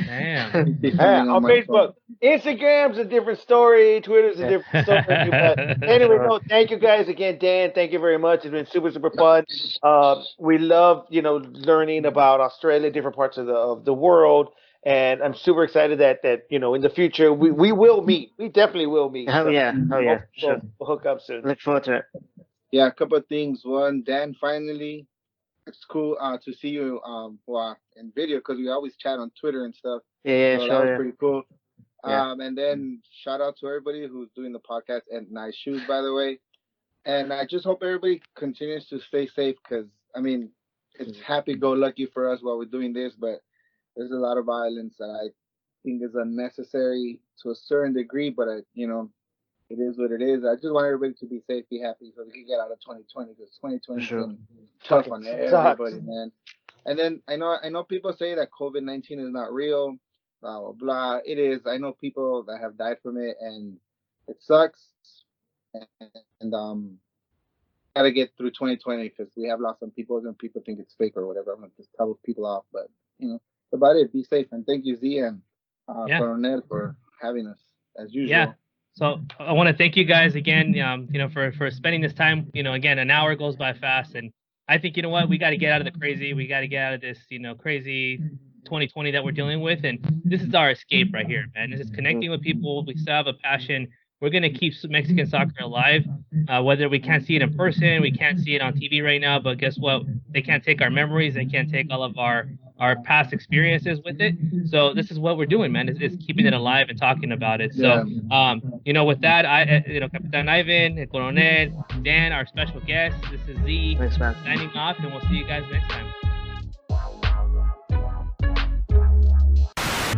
Damn. On Facebook. Instagram's a different story. Twitter's a different story. But anyway, thank you guys again, Dan. Thank you very much. It's been super, super fun. We love, learning about Australia, different parts of the world. And I'm super excited that in the future we will meet. We definitely will meet. Oh yeah. Sure. We'll hook up soon. Look forward to it. Yeah, a couple of things. One, Dan, finally, it's cool to see you in video because we always chat on Twitter and stuff. Yeah, so sure. That was pretty cool. Yeah. And then shout out to everybody who's doing the podcast, and nice shoes, by the way. And I just hope everybody continues to stay safe because, it's happy-go-lucky for us while we're doing this, but there's a lot of violence that I think is unnecessary to a certain degree, but, it is what it is. I just want everybody to be safe, be happy, so we can get out of 2020 because 2020 has been tough on everybody, man. And then I know people say that COVID-19 is not real, blah, blah, blah. It is. I know people that have died from it, and it sucks. And gotta get through 2020 because we have lost some people, and people think it's fake or whatever. I'm gonna just tell people off, but that's about it. Be safe, and thank you, Z and Coronel, for having us as usual. Yeah. So I want to thank you guys again, for spending this time. Again, an hour goes by fast, and I think we got to get out of the crazy. We got to get out of this, crazy 2020 that we're dealing with, and this is our escape right here, man. This is connecting with people. We still have a passion. We're gonna keep Mexican soccer alive, whether we can't see it in person, we can't see it on TV right now. But guess what? They can't take our memories. They can't take all of our past experiences with it. So this is what we're doing, man. Is keeping it alive and talking about it. So, with that, Capitan Ivan, Coronel, Dan, our special guest. This is Z. Thanks, man. Signing off, and we'll see you guys next time.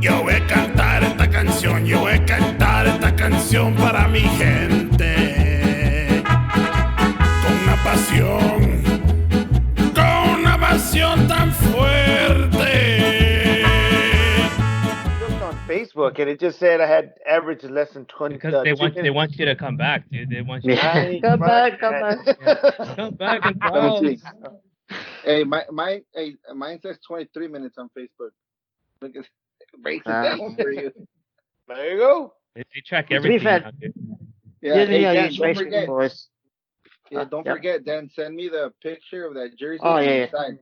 Yo voy a cantar esta canción para mi gente, con una pasión tan fuerte. Looked on Facebook and it just said I had average less than 20. Because they want you to come back, dude. They want you to come back. Come back and follow. Hey, mine says 23 minutes on Facebook. Look at breaks it down for you. There you go. They track everything now, dude. Dan, don't forget. Don't forget, Dan, send me the picture of that jersey on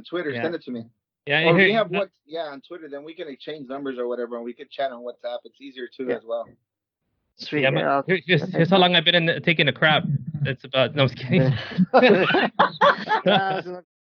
Twitter. Yeah. Send it to me. Yeah, or we have on Twitter, then we can exchange numbers or whatever, and we could chat on WhatsApp. It's easier too as well. Sweet. Yeah, here's how long I've been taking a crap. That's about. No, I was kidding.